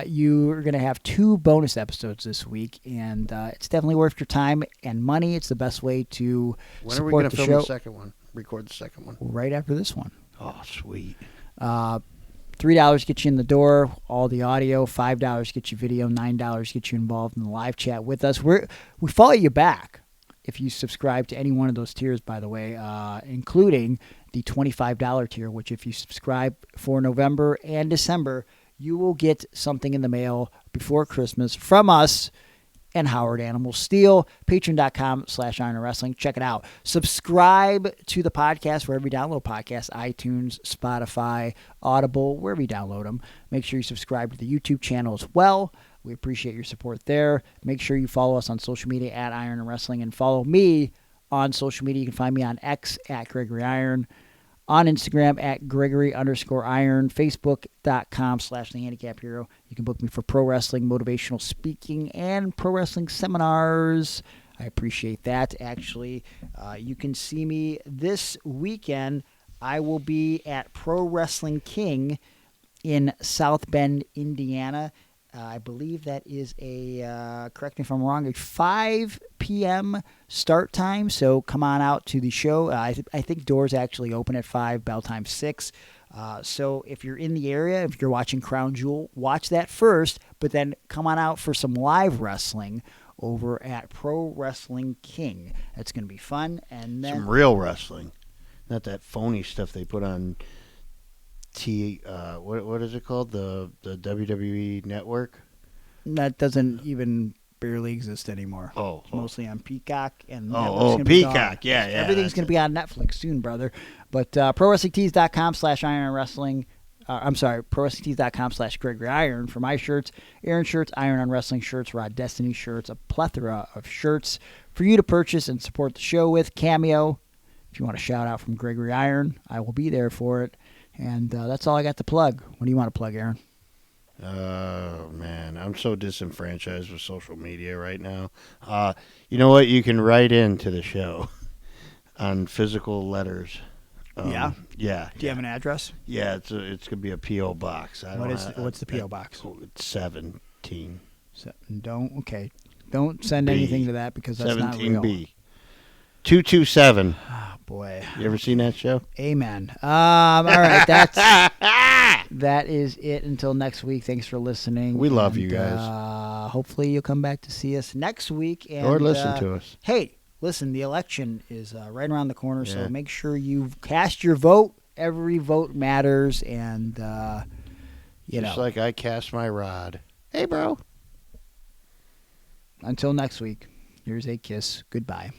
You're going to have 2 bonus episodes this week, and it's definitely worth your time and money. It's the best way to When are we support going the to film show. the second one? Record the second one. Right after this one. Oh, sweet. $3 gets you in the door, all the audio. $5 gets you video. $9 gets you involved in the live chat with us. We follow you back if you subscribe to any one of those tiers, by the way, including the $25 tier, which if you subscribe for November and December, you will get something in the mail before Christmas from us and Howard Animal Steel. Patreon.com/Iron Wrestling. Check it out. Subscribe to the podcast wherever you download podcasts, iTunes, Spotify, Audible, wherever you download them. Make sure you subscribe to the YouTube channel as well. We appreciate your support there. Make sure you follow us on social media at Iron Wrestling and follow me on social media. You can find me on X at Gregory Iron, on Instagram at Gregory_Iron, Facebook.com/The Handicap Hero. You can book me for pro wrestling, motivational speaking, and pro wrestling seminars. I appreciate that. Actually, you can see me this weekend. I will be at Pro Wrestling King in South Bend, Indiana. I believe that is correct me if I'm wrong, a 5 p.m. start time. So come on out to the show. I think doors actually open at 5, bell time 6. So if you're in the area, if you're watching Crown Jewel, watch that first, but then come on out for some live wrestling over at Pro Wrestling King. It's going to be fun. And then Some real wrestling. Not that phony stuff they put on what is it called? The WWE Network? that doesn't even barely exist anymore. Oh. It's mostly on Peacock. And Peacock. Yeah. Everything's going to be on Netflix soon, brother. But ProWrestlingTees.com/IronOnWrestling. ProWrestlingTees.com/Gregory Iron for my shirts, Aaron shirts, Iron on Wrestling shirts, Rod Destiny shirts, a plethora of shirts for you to purchase and support the show with. Cameo. If you want a shout out from Gregory Iron, I will be there for it. And that's all I got to plug. What do you want to plug, Aaron? Oh, man. I'm so disenfranchised with social media right now. You know what? You can write into the show on physical letters. Yeah? Yeah. Do you have an address? Yeah, it's going to be a P.O. box. What's the P.O. box? It's 17. Don't send anything to that because that's not real. 17B. 227. Oh, boy. You ever seen that show? Amen. All right, that is it until next week. Thanks for listening. We love you guys. Hopefully you'll come back to see us next week. And, or listen to us. Hey, listen, the election is right around the corner, Yeah. so make sure you cast your vote. Every vote matters, and, Just like I cast my rod. Hey, bro. Until next week, here's a kiss. Goodbye.